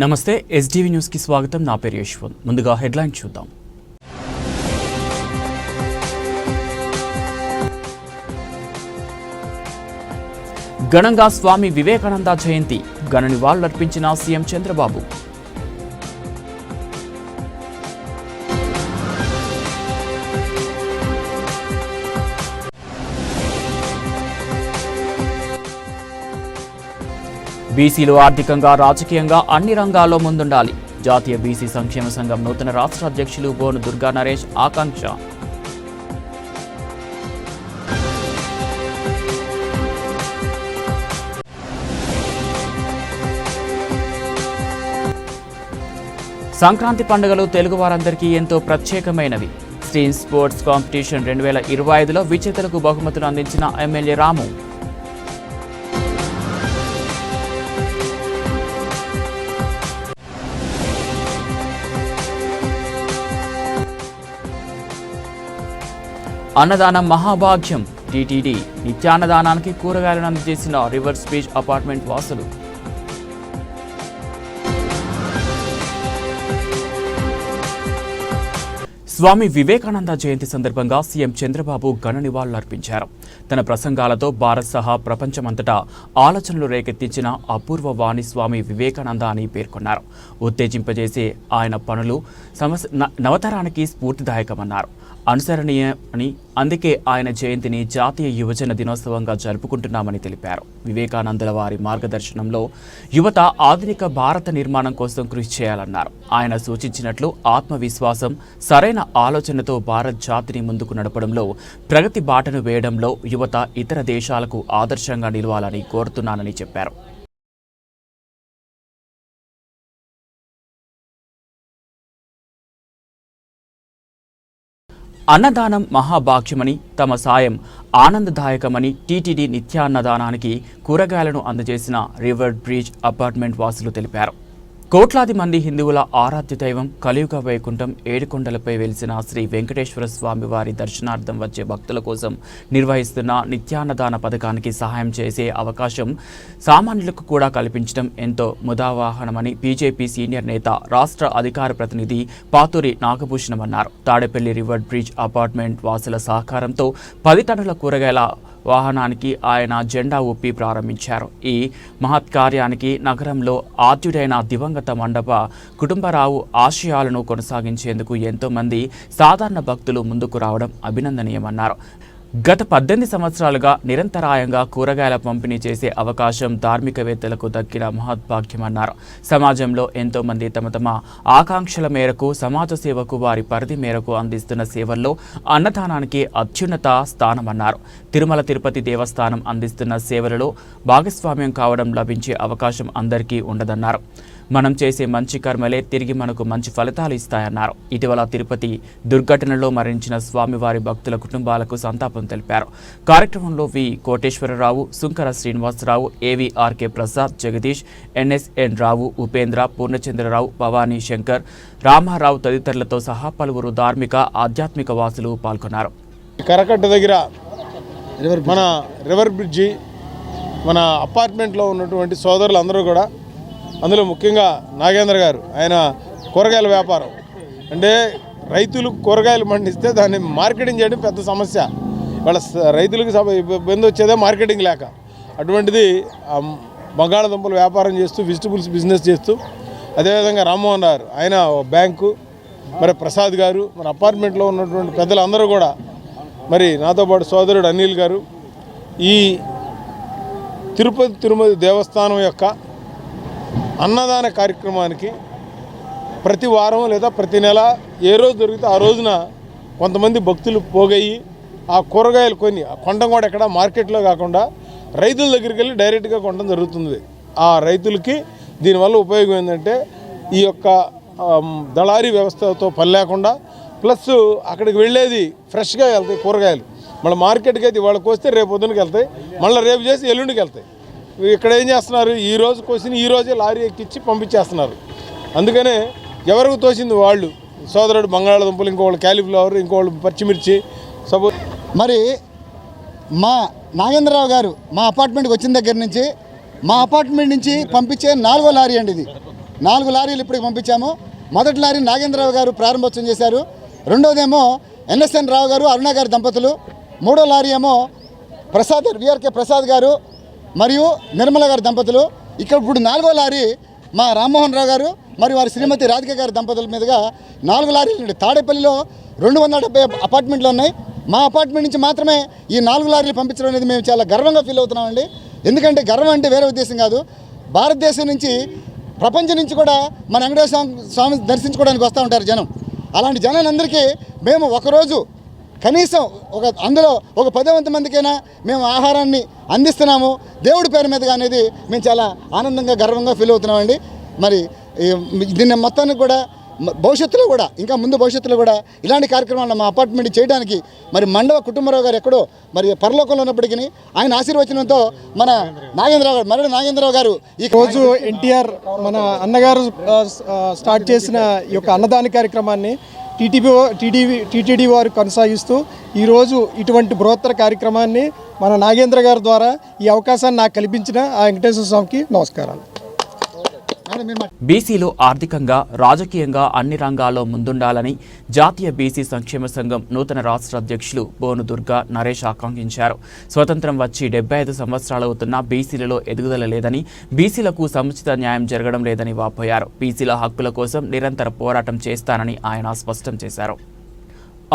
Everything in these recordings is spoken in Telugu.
నమస్తే ఎస్డీవీ న్యూస్ కి స్వాగతం. నా పేరు యశ్వంత్. ముందుగా హెడ్లైన్ చూద్దాం. ఘనంగా స్వామి వివేకానంద జయంతి, ఘన నివాళులర్పించిన సీఎం చంద్రబాబు. బీసీలు ఆర్థికంగా, రాజకీయంగా అన్ని రంగాల్లో ముందుండాలి. జాతీయ బీసీ సంక్షేమ సంఘం నూతన రాష్ట్ర అధ్యక్షులు బోను దుర్గా నరేష్ ఆకాంక్ష. సంక్రాంతి పండుగలు తెలుగువారందరికీ ఎంతో ప్రత్యేకమైనవి. స్ట్రీమ్ స్పోర్ట్స్ కాంపిటీషన్ 2025లో విజేతలకు బహుమతులు అందించిన ఎమ్మెల్యే రాము. అన్నదానం మహాభాగ్యం. టీటీడీ నిత్యాన్నదానానికి కూరగాయలను అందజేసిన రివర్స్ బ్రిడ్జ్ అపార్ట్మెంట్ వాసులు. స్వామి వివేకానంద జయంతి సందర్భంగా సీఎం చంద్రబాబు ఘన నివాళులర్పించారు. తన ప్రసంగాలతో భారత్ సహా ప్రపంచమంతటా ఆలోచనలు రేకెత్తించిన అపూర్వ వాణి స్వామి వివేకానంద అని పేర్కొన్నారు. ఉత్తేజింపజేసే ఆయన పనులు నవతరానికి స్ఫూర్తిదాయకమన్నారు. అనుసరణీయమని, అందుకే ఆయన జయంతిని జాతీయ యువజన దినోత్సవంగా జరుపుకుంటున్నామని తెలిపారు. వివేకానందుల వారి మార్గదర్శనంలో యువత ఆధునిక భారత నిర్మాణం కోసం కృషి చేయాలన్నారు. ఆయన సూచించినట్లు ఆత్మవిశ్వాసం, సరైన ఆలోచనతో భారత్ జాతిని ముందుకు నడపడంలో, ప్రగతి బాటను వేయడంలో యువత ఇతర దేశాలకు ఆదర్శంగా నిలవాలని కోరుతున్నానని చెప్పారు. అన్నదానం మహాభాగ్యమని, తమ సాయం ఆనందదాయకమని టీటీడీ నిత్యాన్నదానానికి కూరగాయలను అందజేసిన రివర్ బ్రిడ్జ్ అపార్ట్మెంట్ వాసులు తెలిపారు. కోట్లాది మంది హిందువుల ఆరాధ్య దైవం, కలియుగ వైకుంఠం ఏడుకొండలపై వెలిసిన శ్రీ వెంకటేశ్వర స్వామి వారి దర్శనార్థం వచ్చే భక్తుల కోసం నిర్వహిస్తున్న నిత్యాన్నదాన పథకానికి సహాయం చేసే అవకాశం సామాన్యులకు కూడా కల్పించడం ఎంతో ముదావాహనమని బీజేపీ సీనియర్ నేత, రాష్ట్ర అధికార ప్రతినిధి పాతూరి నాగభూషణం అన్నారు. తాడేపల్లి రివర్ బ్రిడ్జ్ అపార్ట్మెంట్ వాసుల సహకారంతో 10 టన్నుల కూరగాయల వాహనానికి ఆయన జెండా ఊపి ప్రారంభించారు. ఈ మహత్కార్యానికి నగరంలో ఆద్యుడైన దివంగత మండప కుటుంబరావు ఆశయాలను కొనసాగించేందుకు ఎంతో మంది సాధారణ భక్తులు ముందుకు రావడం అభినందనీయమన్నారు. గత 18 సంవత్సరాలుగా నిరంతరాయంగా కూరగాయల పంపిణీ చేసే అవకాశం ధార్మికవేత్తలకు దక్కిన మహద్భాగ్యమన్నారు. సమాజంలో ఎంతో మంది తమ తమ ఆకాంక్షల మేరకు, సమాజ సేవకు వారి పరిధి మేరకు అందిస్తున్న సేవల్లో అన్నదానానికి అత్యున్నత స్థానమన్నారు. తిరుమల తిరుపతి దేవస్థానం అందిస్తున్న సేవలలో భాగస్వామ్యం కావడం లభించే అవకాశం అందరికీ ఉండదన్నారు. మనం చేసే మంచి కర్మలే తిరిగి మనకు మంచి ఫలితాలు ఇస్తాయన్నారు. ఇటీవల తిరుపతి దుర్ఘటనలో మరణించిన స్వామివారి భక్తుల కుటుంబాలకు సంతాపం తెలిపారు. కార్యక్రమంలో వి కోటేశ్వరరావు, సుంకర శ్రీనివాసరావు, ఏవీఆర్కే ప్రసాద్, జగదీష్, ఎన్ఎస్ఎన్ రావు, ఉపేంద్ర, పూర్ణచంద్రరావు, భవానీ శంకర్, రామారావు తదితరులతో సహా పలువురు ధార్మిక, ఆధ్యాత్మిక వాసులు పాల్గొన్నారు. కరకట్ట దగ్గర మన రివర్ బ్రిడ్జి, మన అపార్ట్మెంట్లో ఉన్నటువంటి సోదరులు అందరూ కూడా, అందులో ముఖ్యంగా నాగేంద్ర గారు, ఆయన కూరగాయల వ్యాపారం అంటే రైతులు కూరగాయలు పండిస్తే దాన్ని మార్కెటింగ్ చేయడం పెద్ద సమస్య. వాళ్ళ రైతులకు ఇబ్బంది వచ్చేదే మార్కెటింగ్ లేక. అటువంటిది బంగాళదుంపలు వ్యాపారం చేస్తూ, వెజిటబుల్స్ బిజినెస్ చేస్తూ, అదేవిధంగా రామ్మోహన్ గారు, ఆయన బ్యాంకు, మరి ప్రసాద్ గారు, మన అపార్ట్మెంట్లో ఉన్నటువంటి పెద్దలందరూ కూడా, మరి నాతో పాటు సోదరుడు అనిల్ గారు, ఈ తిరుమల దేవస్థానం యొక్క అన్నదాన కార్యక్రమానికి ప్రతి వారం లేదా ప్రతి నెల ఏ రోజు దొరికితే ఆ రోజున కొంతమంది భక్తులు పోగయ్యి ఆ కూరగాయలు కొని కొనడం కూడా ఎక్కడ మార్కెట్లో కాకుండా రైతుల దగ్గరికి వెళ్ళి డైరెక్ట్గా కొనడం జరుగుతుంది. ఆ రైతులకి దీనివల్ల ఉపయోగం ఏంటంటే ఈ యొక్క దళారీ వ్యవస్థతో పని లేకుండా, ప్లస్ అక్కడికి వెళ్ళేది ఫ్రెష్గా వెళ్తాయి కూరగాయలు. మళ్ళీ మార్కెట్కి అయితే ఇవాళ కోస్తే రేపు పొద్దునకి వెళ్తాయి, మళ్ళీ రేపు చేసి ఎల్లుండికి వెళ్తాయి. ఇక్కడ ఏం చేస్తున్నారు, ఈ రోజు కోసిన ఈ రోజే లారీ ఎక్కించి పంపించేస్తున్నారు. అందుకనే ఎవరికి తోచింది వాళ్ళు, సోదరుడు బంగాళాదుంపలు, ఇంకోళ్ళు క్యాలీఫ్లవర్, ఇంకోళ్ళు పచ్చిమిర్చి మరి మా నాగేంద్రరావు గారు మా అపార్ట్మెంట్కి వచ్చిన దగ్గర నుంచి మా అపార్ట్మెంట్ నుంచి పంపించే 4వ లారీ అండి ఇది. 4 లారీలు ఇప్పటికి పంపించాము. మొదటి లారీ నాగేంద్రరావు గారు ప్రారంభోత్సవం చేశారు. రెండోదేమో ఎన్ఎస్ఎన్ రావు గారు, అరుణ గారి దంపతులు. 3వ లారీ ఏమో విఆర్కే ప్రసాద్ గారు మరియు నిర్మల గారి దంపతులు. ఇప్పుడు 4వ లారీ మా రామ్మోహన్ రావు గారు మరియు వారి శ్రీమతి రాధిక గారి దంపతుల మీదుగా 4 లారీలు. తాడేపల్లిలో 270 అపార్ట్మెంట్లు ఉన్నాయి. మా అపార్ట్మెంట్ నుంచి మాత్రమే ఈ 4 లారీలు పంపించడం అనేది మేము చాలా గర్వంగా ఫీల్ అవుతున్నామండి. ఎందుకంటే గర్వం అంటే వేరే ఉద్దేశం కాదు, భారతదేశం నుంచి ప్రపంచం నుంచి కూడా మన వెంకటేశ్వర స్వామి దర్శించుకోవడానికి వస్తూ ఉంటారు జనం. అలాంటి జనాలందరికీ మేము ఒకరోజు కనీసం అందులో ఒక 10 మందికైనా మేము ఆహారాన్ని అందిస్తున్నాము దేవుడి పేరు మీదుగా అనేది మేము చాలా ఆనందంగా గర్వంగా ఫీల్ అవుతున్నామండి. మరి దీన్ని మొత్తానికి కూడా భవిష్యత్తులో కూడా ఇంకా ముందు భవిష్యత్తులో కూడా ఇలాంటి కార్యక్రమాలను మా అపార్ట్మెంట్ చేయడానికి మరి మండవ కుటుంబరావు గారు ఎక్కడో మరి పరలోకంలో ఉన్నప్పటికీ ఆయన ఆశీర్వచనంతో మన నాగేంద్రరావు గారు ఈ రోజు ఎన్టీఆర్ మన అన్నగారు స్టార్ట్ చేసిన ఈ యొక్క అన్నదాన కార్యక్రమాన్ని టీటీడీ వారు కొనసాగిస్తూ ఈరోజు ఇటువంటి బృహత్తర కార్యక్రమాన్ని మన నాగేంద్ర గారి ద్వారా ఈ అవకాశాన్ని నాకు కల్పించిన ఆ వెంకటేశ్వర స్వామికి నమస్కారాలు. బీసీలు ఆర్థికంగా, రాజకీయంగా అన్ని రంగాల్లో ముందుండాలని జాతీయ బీసీ సంక్షేమ సంఘం నూతన రాష్ట్ర అధ్యక్షులు బోను దుర్గా నరేష్ ఆకాంక్షించారు. స్వతంత్రం వచ్చి 75 సంవత్సరాలవుతున్నా బీసీలలో ఎదుగుదల లేదని, బీసీలకు సముచిత న్యాయం జరగడం లేదని వాపోయారు. బీసీల హక్కుల కోసం నిరంతర పోరాటం చేస్తానని ఆయన స్పష్టం చేశారు.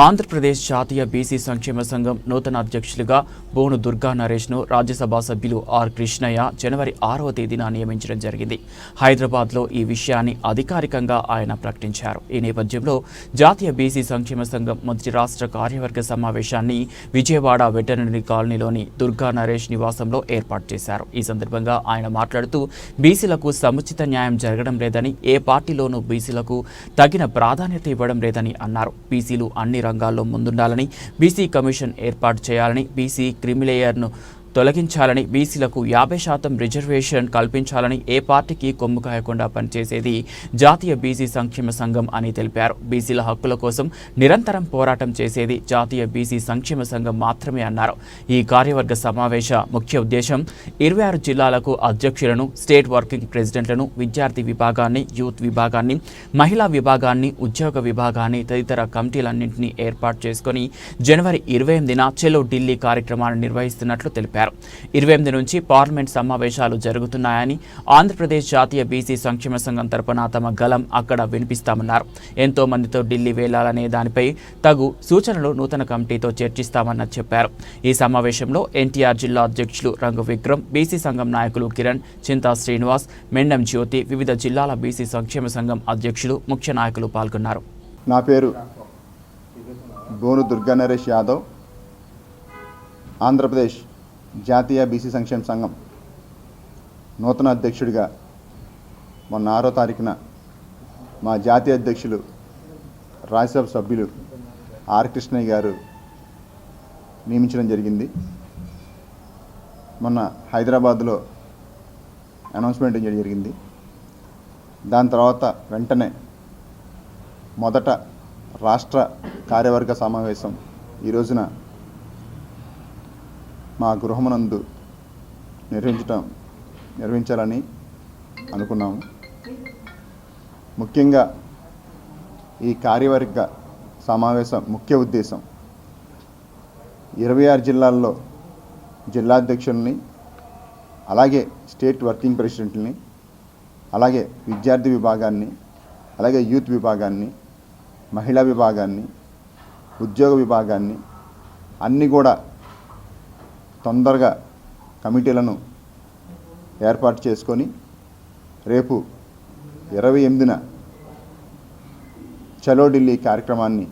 ఆంధ్రప్రదేశ్ జాతీయ బీసీ సంక్షేమ సంఘం నూతన అధ్యక్షులుగా బోను దుర్గా నరేష్ను రాజ్యసభ సభ్యులు ఆర్ కృష్ణయ్య జనవరి 6వ తేదీన నియమించడం జరిగింది. హైదరాబాద్లో ఈ విషయాన్ని అధికారికంగా ఆయన ప్రకటించారు. ఈ నేపథ్యంలో జాతీయ బీసీ సంక్షేమ సంఘం మొదటి రాష్ట్ర కార్యవర్గ సమావేశాన్ని విజయవాడ వెటర్నరీ కాలనీలోని దుర్గా నరేష్ నివాసంలో ఏర్పాటు చేశారు. ఈ సందర్భంగా ఆయన మాట్లాడుతూ బీసీలకు సముచిత న్యాయం జరగడం లేదని, ఏ పార్టీలోనూ బీసీలకు తగిన ప్రాధాన్యత ఇవ్వడం లేదని అన్నారు. బీసీలు అన్ని రంగాల్లో ముందుండాలని, బీసీ కమిషన్ ఏర్పాటు చేయాలని, బీసీ క్రిమిలేయర్ను తొలగించాలని, బీసీలకు 50% రిజర్వేషన్ కల్పించాలని, ఏ పార్టీకి కొమ్ము కాయకుండా పనిచేసేది జాతీయ బీసీ సంక్షేమ సంఘం అని తెలిపారు. బీసీల హక్కుల కోసం నిరంతరం పోరాటం చేసేది జాతీయ బీసీ సంక్షేమ సంఘం మాత్రమే అన్నారు. ఈ కార్యవర్గ సమావేశ ముఖ్య ఉద్దేశం 26 జిల్లాలకు అధ్యక్షులను, స్టేట్ వర్కింగ్ ప్రెసిడెంట్లను, విద్యార్థి విభాగాన్ని, యూత్ విభాగాన్ని, మహిళా విభాగాన్ని, ఉద్యోగ విభాగాన్ని తదితర కమిటీలన్నింటినీ ఏర్పాటు చేసుకుని జనవరి 28న చెలో ఢిల్లీ కార్యక్రమాన్ని నిర్వహిస్తున్నట్లు తెలిపారు. 28 నుంచి పార్లమెంట్ సమావేశాలు జరుగుతున్నాయని, ఆంధ్రప్రదేశ్ జాతీయ బీసీ సంక్షేమ సంఘం తరపున తమ గలం అక్కడ వినిపిస్తామన్నారు. ఎంతో మందితో ఢిల్లీ వెళ్లాలనే దానిపై తగు సూచనలు నూతన కమిటీతో చర్చిస్తామని చెప్పారు. ఈ సమావేశంలో ఎన్టీఆర్ జిల్లా అధ్యక్షులు రంగు విక్రమ్, బీసీ సంఘం నాయకులు కిరణ్, చింతా శ్రీనివాస్, మెండం జ్యోతి, వివిధ జిల్లాల బీసీ సంక్షేమ సంఘం అధ్యక్షులు, ముఖ్య నాయకులు పాల్గొన్నారు. నా పేరు బోను దుర్గా నరేష్ యాదవ్. ఆంధ్రప్రదేశ్ జాతీయ బీసీ సంక్షేమ సంఘం నూతన అధ్యక్షుడిగా మొన్న 6వ తారీఖున మా జాతీయ అధ్యక్షులు రాజ్యసభ సభ్యులు ఆర్ కృష్ణయ్య గారు నియమించడం జరిగింది. మొన్న హైదరాబాద్లో అనౌన్స్మెంట్ జరిగింది. దాని తర్వాత వెంటనే మొదట రాష్ట్ర కార్యవర్గ సమావేశం ఈ రోజున మా గృహమునందు నిర్వహించాలని అనుకున్నాము. ముఖ్యంగా ఈ కార్యవర్గ సమావేశం ముఖ్య ఉద్దేశం 26 జిల్లాల్లో జిల్లాధ్యక్షుల్ని, అలాగే స్టేట్ వర్కింగ్ ప్రెసిడెంట్ని, అలాగే విద్యార్థి విభాగాన్ని, అలాగే యూత్ విభాగాన్ని, మహిళా విభాగాన్ని, ఉద్యోగ విభాగాన్ని అన్నీ కూడా తొందరగా కమిటీలను ఏర్పాటు చేసుకొని రేపు 28న చలో ఢిల్లీ కార్యక్రమాన్ని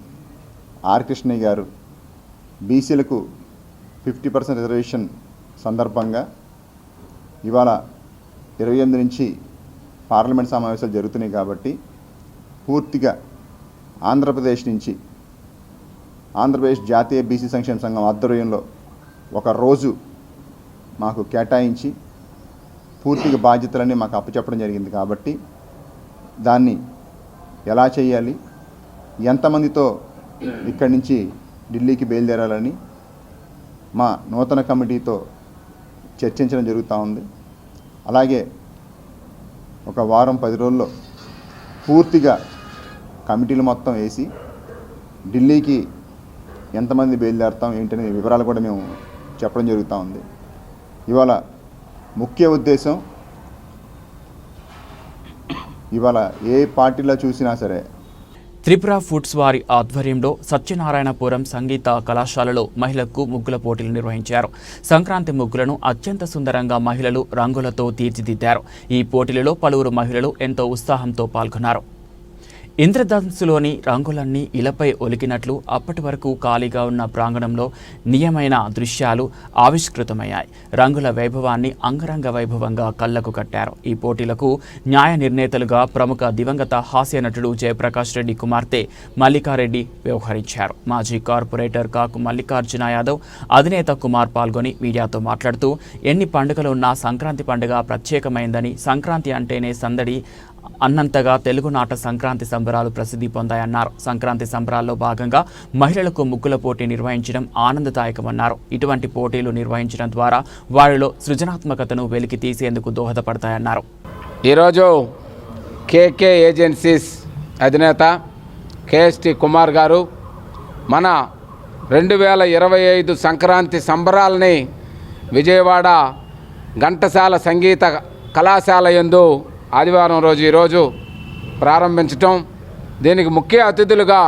ఆర్ కృష్ణయ్య గారు బీసీలకు 50% రిజర్వేషన్ సందర్భంగా ఇవాళ 28 నుంచి పార్లమెంట్ సమావేశాలు జరుగుతున్నాయి కాబట్టి పూర్తిగా ఆంధ్రప్రదేశ్ నుంచి ఆంధ్రప్రదేశ్ జాతీయ బీసీ సంక్షేమ సంఘం ఆధ్వర్యంలో ఒక రోజు మాకు కేటాయించి పూర్తిగా బాధ్యతలన్నీ మాకు అప్పచెప్పడం జరిగింది. కాబట్టి దాన్ని ఎలా చేయాలి, ఎంతమందితో ఇక్కడి నుంచి ఢిల్లీకి బయలుదేరాలని మా నూతన కమిటీతో చర్చించడం జరుగుతూ ఉంది. అలాగే ఒక వారం 10 రోజుల్లో పూర్తిగా కమిటీలు మొత్తం వేసి ఢిల్లీకి ఎంతమంది బయలుదేరుతాం ఏంటనే వివరాలు కూడా మేము చెప్పడం జరుగుతూ ఉంది. ఇవాళ ముఖ్య ఉద్దేశం, ఇవాళ ఏ పార్టీలో చూసినా సరే త్రిపుర ఫుడ్స్ వారి ఆధ్వర్యంలో సత్యనారాయణపురం సంగీత కళాశాలలో మహిళలకు ముగ్గుల పోటీలు నిర్వహించారు. సంక్రాంతి ముగ్గులను అత్యంత సుందరంగా మహిళలు రంగులతో తీర్చిదిద్దారు. ఈ పోటీలలో పలువురు మహిళలు ఎంతో ఉత్సాహంతో పాల్గొన్నారు. ఇంద్రధనుస్సులోని రంగులన్నీ ఇలపై ఒలికినట్లు అప్పటి వరకు ఖాళీగా ఉన్న ప్రాంగణంలో నియమైన దృశ్యాలు ఆవిష్కృతమయ్యాయి. రంగుల వైభవాన్ని అంగరంగ వైభవంగా కళ్లకు కట్టారు. ఈ పోటీలకు న్యాయ నిర్ణేతలుగా ప్రముఖ దివంగత హాస్య నటుడు జయప్రకాష్ రెడ్డి కుమార్తె మల్లికారెడ్డి వ్యవహరించారు. మాజీ కార్పొరేటర్ కాకు మల్లికార్జున యాదవ్, అధినేత కుమార్ పాల్గొని మీడియాతో మాట్లాడుతూ ఎన్ని పండుగలున్నా సంక్రాంతి పండుగ ప్రత్యేకమైందని, సంక్రాంతి అంటేనే సందడి అన్నంతగా తెలుగునాట సంక్రాంతి సంబరాలు ప్రసిద్ధి పొందాయన్నారు. సంక్రాంతి సంబరాల్లో భాగంగా మహిళలకు ముగ్గుల పోటీ నిర్వహించడం ఆనందదాయకమన్నారు. ఇటువంటి పోటీలు నిర్వహించడం ద్వారా వారిలో సృజనాత్మకతను వెలికి తీసేందుకు దోహదపడతాయన్నారు. ఈరోజు కేకే ఏజెన్సీస్ అధినేత కేఎస్టి కుమార్ గారు మన 2025 సంక్రాంతి సంబరాలని విజయవాడ ఘంటసాల సంగీత కళాశాల యందు ఆదివారం రోజు ఈరోజు ప్రారంభించటం, దీనికి ముఖ్య అతిథులుగా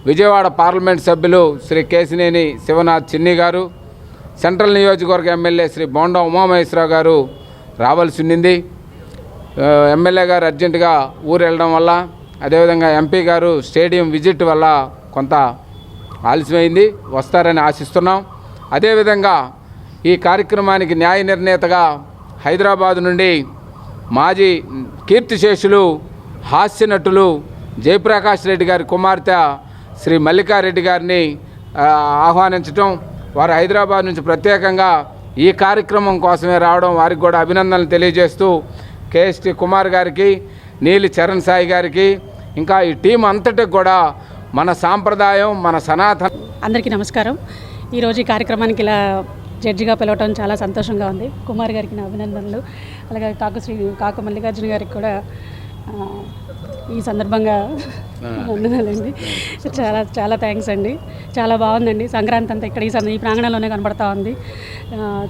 విజయవాడ పార్లమెంట్ సభ్యులు శ్రీ కేశినేని శివనాథ్ చిన్ని గారు, సెంట్రల్ నియోజకవర్గ ఎమ్మెల్యే శ్రీ బోండా ఉమామహేశ్వరరావు గారు రావాల్సి ఉండింది. ఎమ్మెల్యే గారు అర్జెంటుగా ఊరు వెళ్ళడం వల్ల, అదేవిధంగా ఎంపీ గారు స్టేడియం విజిట్ వల్ల కొంత ఆలస్యమైంది, వస్తారని ఆశిస్తున్నాం. అదేవిధంగా ఈ కార్యక్రమానికి న్యాయ నిర్ణేతగా హైదరాబాద్ నుండి మాజీ కీర్తిశేషులు హాస్య నటులు జయప్రకాష్ రెడ్డి గారి కుమార్తె శ్రీ మల్లికారెడ్డి గారిని ఆహ్వానించటం, వారు హైదరాబాద్ నుంచి ప్రత్యేకంగా ఈ కార్యక్రమం కోసమే రావడం, వారికి కూడా అభినందనలు తెలియజేస్తూ కేఎస్టి కుమార్ గారికి, నీలి చరణ్ సాయి గారికి, ఇంకా ఈ టీం అంతటికి కూడా మన సాంప్రదాయం, మన సనాతన. అందరికీ నమస్కారం. ఈరోజు ఈ కార్యక్రమానికి ఇలా జడ్జిగా పిలవటం చాలా సంతోషంగా ఉంది. కుమార్ గారికి నా అభినందనలు. అలాగే కాకు మల్లికార్జున గారికి కూడా ఈ సందర్భంగా వందనాలండి. చాలా చాలా థ్యాంక్స్ అండి. చాలా బాగుందండి. సంక్రాంతి అంతా ఇక్కడ ఈ ప్రాంగణంలోనే కనబడతా ఉంది.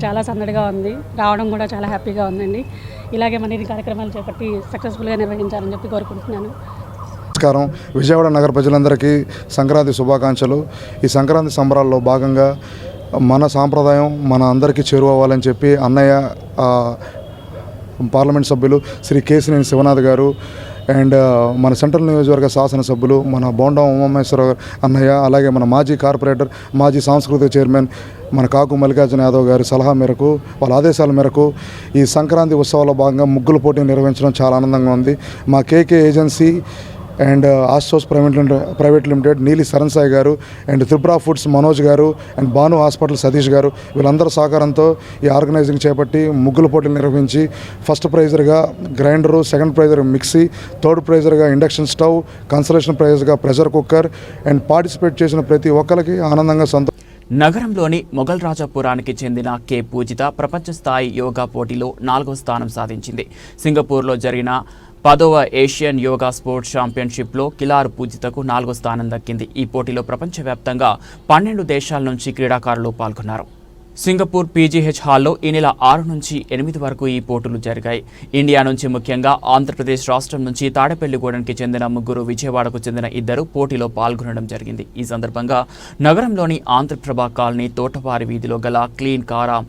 చాలా సందడిగా ఉంది. రావడం కూడా చాలా హ్యాపీగా ఉందండి. ఇలాగే మన ఈ కార్యక్రమాలు చేపట్టి సక్సెస్ఫుల్గా నిర్వహించాలని చెప్పి కోరుకుంటున్నాను. నమస్కారం. విజయవాడ నగర ప్రజలందరికీ సంక్రాంతి శుభాకాంక్షలు. ఈ సంక్రాంతి సంబరాల్లో భాగంగా మన సాంప్రదాయం మన అందరికీ చేరువవ్వాలని చెప్పి అన్నయ్య పార్లమెంట్ సభ్యులు శ్రీ కేశినేని శివనాథ్ గారు అండ్ మన సెంట్రల్ నియోజకవర్గ శాసనసభ్యులు మన బోండా ఉమామహేశ్వర అన్నయ్య, అలాగే మన మాజీ కార్పొరేటర్, మాజీ సాంస్కృతిక చైర్మన్ మన కాకు మల్లికార్జున యాదవ్ గారి సలహా మేరకు, వాళ్ళ ఆదేశాల మేరకు ఈ సంక్రాంతి ఉత్సవాల్లో భాగంగా ముగ్గుల పోటీ నిర్వహించడం చాలా ఆనందంగా ఉంది. మా K K agency and Astros private limited Neeli Charan Sai గారు అండ్ త్రిపుర ఫుడ్స్ మనోజ్ గారు అండ్ భాను హాస్పిటల్ సతీష్ గారు వీళ్ళందరూ సహకారంతో ఈ ఆర్గనైజింగ్ చేపట్టి ముగ్గుల పోటీలు నిర్వహించి ఫస్ట్ ప్రైజర్గా grinder, second prizer mixie, third ప్రైజర్గా ఇండక్షన్ స్టవ్, కన్సలేషన్ ప్రైజర్గా ప్రెషర్ కుక్కర్ అండ్ పార్టిసిపేట్ చేసిన ప్రతి ఒక్కరికి ఆనందంగా నగరంలోని మొఘల్ రాజాపురానికి చెందిన కె పూజిత ప్రపంచ స్థాయి యోగా పోటీలో 4వ స్థానం సాధించింది. సింగపూర్లో జరిగిన 10వ ఏషియన్ యోగా స్పోర్ట్స్ ఛాంపియన్షిప్లో కిలారు పూజితకు 4వ స్థానం దక్కింది. ఈ పోటీలో ప్రపంచవ్యాప్తంగా 12 దేశాల నుంచి క్రీడాకారులు పాల్గొన్నారు. సింగపూర్ పీజీహెచ్ హాల్లో ఈ నెల 6 నుంచి 8 వరకు ఈ పోటీలు జరిగాయి. ఇండియా నుంచి ముఖ్యంగా ఆంధ్రప్రదేశ్ రాష్ట్రం నుంచి తాడేపల్లిగూడెంకి చెందిన 3, విజయవాడకు చెందిన 2 పోటీలో పాల్గొనడం జరిగింది. ఈ సందర్భంగా నగరంలోని ఆంధ్రప్రభ కాలనీ తోటవారి వీధిలో గల క్లీన్ కారా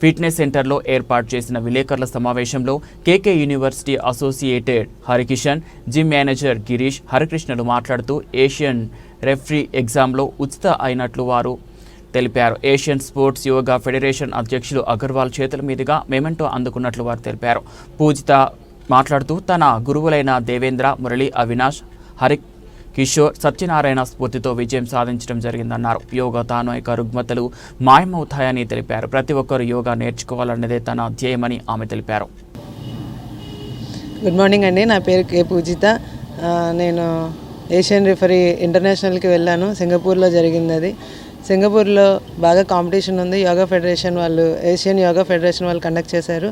ఫిట్నెస్ సెంటర్లో ఏర్పాటు చేసిన విలేకరుల సమావేశంలో K K university associated Harikishan, gym manager Girish హరికృష్ణలు మాట్లాడుతూ ఏషియన్ రెఫరీ ఎగ్జామ్లో ఉచిత అయినట్లు వారు తెలిపారు. ఏషియన్ స్పోర్ట్స్ యోగా ఫెడరేషన్ అధ్యక్షులు అగర్వాల్ చేతుల మీదుగా మెమెంటో అందుకున్నట్లు వారు తెలిపారు. పూజిత మాట్లాడుతూ తన గురువులైన దేవేంద్ర, మురళి, అవినాష్, కిషోర్ సత్యనారాయణ స్ఫూర్తితో విజయం సాధించడం జరిగిందన్నారు. యోగా తానూక రుగ్మతలు మాయమవుతాయని తెలిపారు. ప్రతి ఒక్కరూ యోగా నేర్చుకోవాలన్నదే తన ధ్యేయమని ఆమె తెలిపారు. గుడ్ మార్నింగ్ అండి, నా పేరు కే పూజిత. నేను ఏషియన్ రిఫరీ ఇంటర్నేషనల్కి వెళ్ళాను. సింగపూర్లో జరిగింది అది. సింగపూర్లో బాగా కాంపిటీషన్ ఉంది. యోగా ఫెడరేషన్ వాళ్ళు, ఏషియన్ యోగా ఫెడరేషన్ వాళ్ళు కండక్ట్ చేశారు.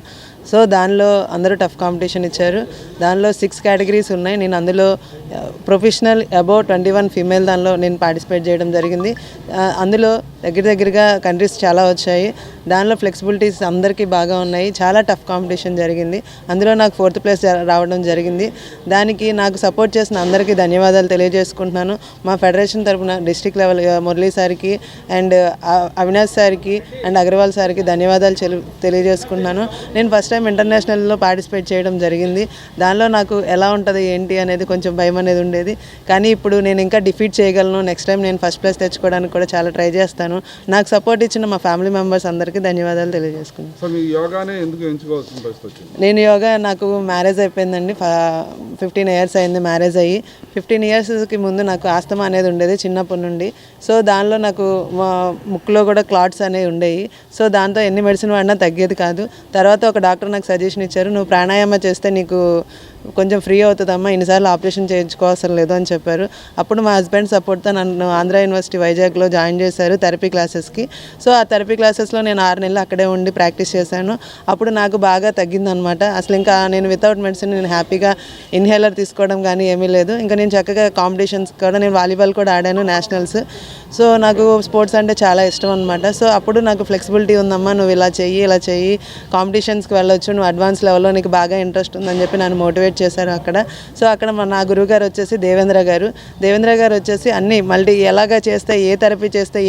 సో దానిలో అందరూ టఫ్ కాంపిటీషన్ ఇచ్చారు. దానిలో 6 కేటగిరీస్ ఉన్నాయి. నేను అందులో ప్రొఫెషనల్ అబౌవ్ 21 ఫీమేల్ దానిలో నేను పార్టిసిపేట్ చేయడం జరిగింది. అందులో దగ్గరగా కంట్రీస్ చాలా వచ్చాయి. దానిలో ఫ్లెక్సిబిలిటీస్ అందరికీ బాగా ఉన్నాయి. చాలా టఫ్ కాంపిటీషన్ జరిగింది. అందులో నాకు 4th ప్లేస్ రావడం జరిగింది. దానికి నాకు సపోర్ట్ చేసిన అందరికీ ధన్యవాదాలు తెలియజేసుకుంటున్నాను. మా ఫెడరేషన్ తరఫున డిస్ట్రిక్ట్ లెవెల్ మురళీ సార్కి అండ్ అవినాష్ సార్కి అండ్ అగర్వాల్ సార్కి ధన్యవాదాలు తెలియజేసుకుంటున్నాను. నేను ఫస్ట్ టైం ఇంటర్నేషనల్లో పార్టిసిపేట్ చేయడం జరిగింది. దానిలో నాకు ఎలా ఉంటుంది ఏంటి అనేది కొంచెం భయం అనేది ఉండేది. కానీ ఇప్పుడు నేను ఇంకా డిఫీట్ చేయగలను. నెక్స్ట్ టైం నేను ఫస్ట్ ప్లేస్ తెచ్చుకోవడానికి కూడా చాలా ట్రై చేస్తాను. నాకు సపోర్ట్ ఇచ్చిన మా ఫ్యామిలీ మెంబర్స్ అందరికీ ధన్యవాదాలు తెలియజేసుకున్నాను. నేను యోగా నాకు మ్యారేజ్ అయిపోయిందండి. 15 ఇయర్స్ అయింది మ్యారేజ్ అయ్యి. 15 ఇయర్స్కి ముందు నాకు ఆస్తమా అనేది ఉండేది చిన్నప్పటి నుండి. సో దానిలో నాకు ముక్కులో కూడా క్లాట్స్ అనేవి ఉండేవి. సో దాంతో ఎన్ని మెడిసిన్ వాడినా తగ్గేది కాదు. తర్వాత ఒక డాక్టర్ నాకు సజెషన్ ఇచ్చారు, నువ్వు ప్రాణాయామ చేస్తే నీకు కొంచెం ఫ్రీ అవుతుందమ్మా, ఇన్నిసార్లు ఆపరేషన్ చేయించుకోవాల్సిన లేదు అని చెప్పారు. అప్పుడు మా హస్బెండ్ సపోర్ట్తో నన్ను ఆంధ్ర యూనివర్సిటీ వైజాగ్లో జాయిన్ చేశారు థెరపీ క్లాసెస్కి. సో ఆ థెరపీ క్లాసెస్లో నేను 6 నెలలు అక్కడే ఉండి ప్రాక్టీస్ చేశాను. అప్పుడు నాకు బాగా తగ్గిందనమాట. అసలు ఇంకా నేను వితౌట్ మెడిసిన్ నేను హ్యాపీగా ఇన్హేలర్ తీసుకోవడం కానీ ఏమీ లేదు. ఇంకా నేను చక్కగా కాంపిటీషన్స్ కూడా, నేను వాలీబాల్ కూడా ఆడాను నేషనల్స్. సో నాకు స్పోర్ట్స్ అంటే చాలా ఇష్టం అనమాట. సో అప్పుడు నాకు ఫ్లెక్సిబిలిటీ ఉందమ్మా, నువ్వు ఇలా చెయ్యి కాంపిటీషన్స్కి వెళ్ళొచ్చు, నువ్వు అడ్వాన్స్ లెవెల్లో నీకు బాగా ఇంట్రెస్ట్ ఉందని చెప్పి నన్ను మోటివేట్ చేశారు అక్కడ. సో అక్కడ నా గురువు గారు వచ్చేసి దేవేంద్ర గారు వచ్చేసి అన్నీ మళ్ళీ ఎలాగా చేస్తే, ఏ థెరపీ చేస్తే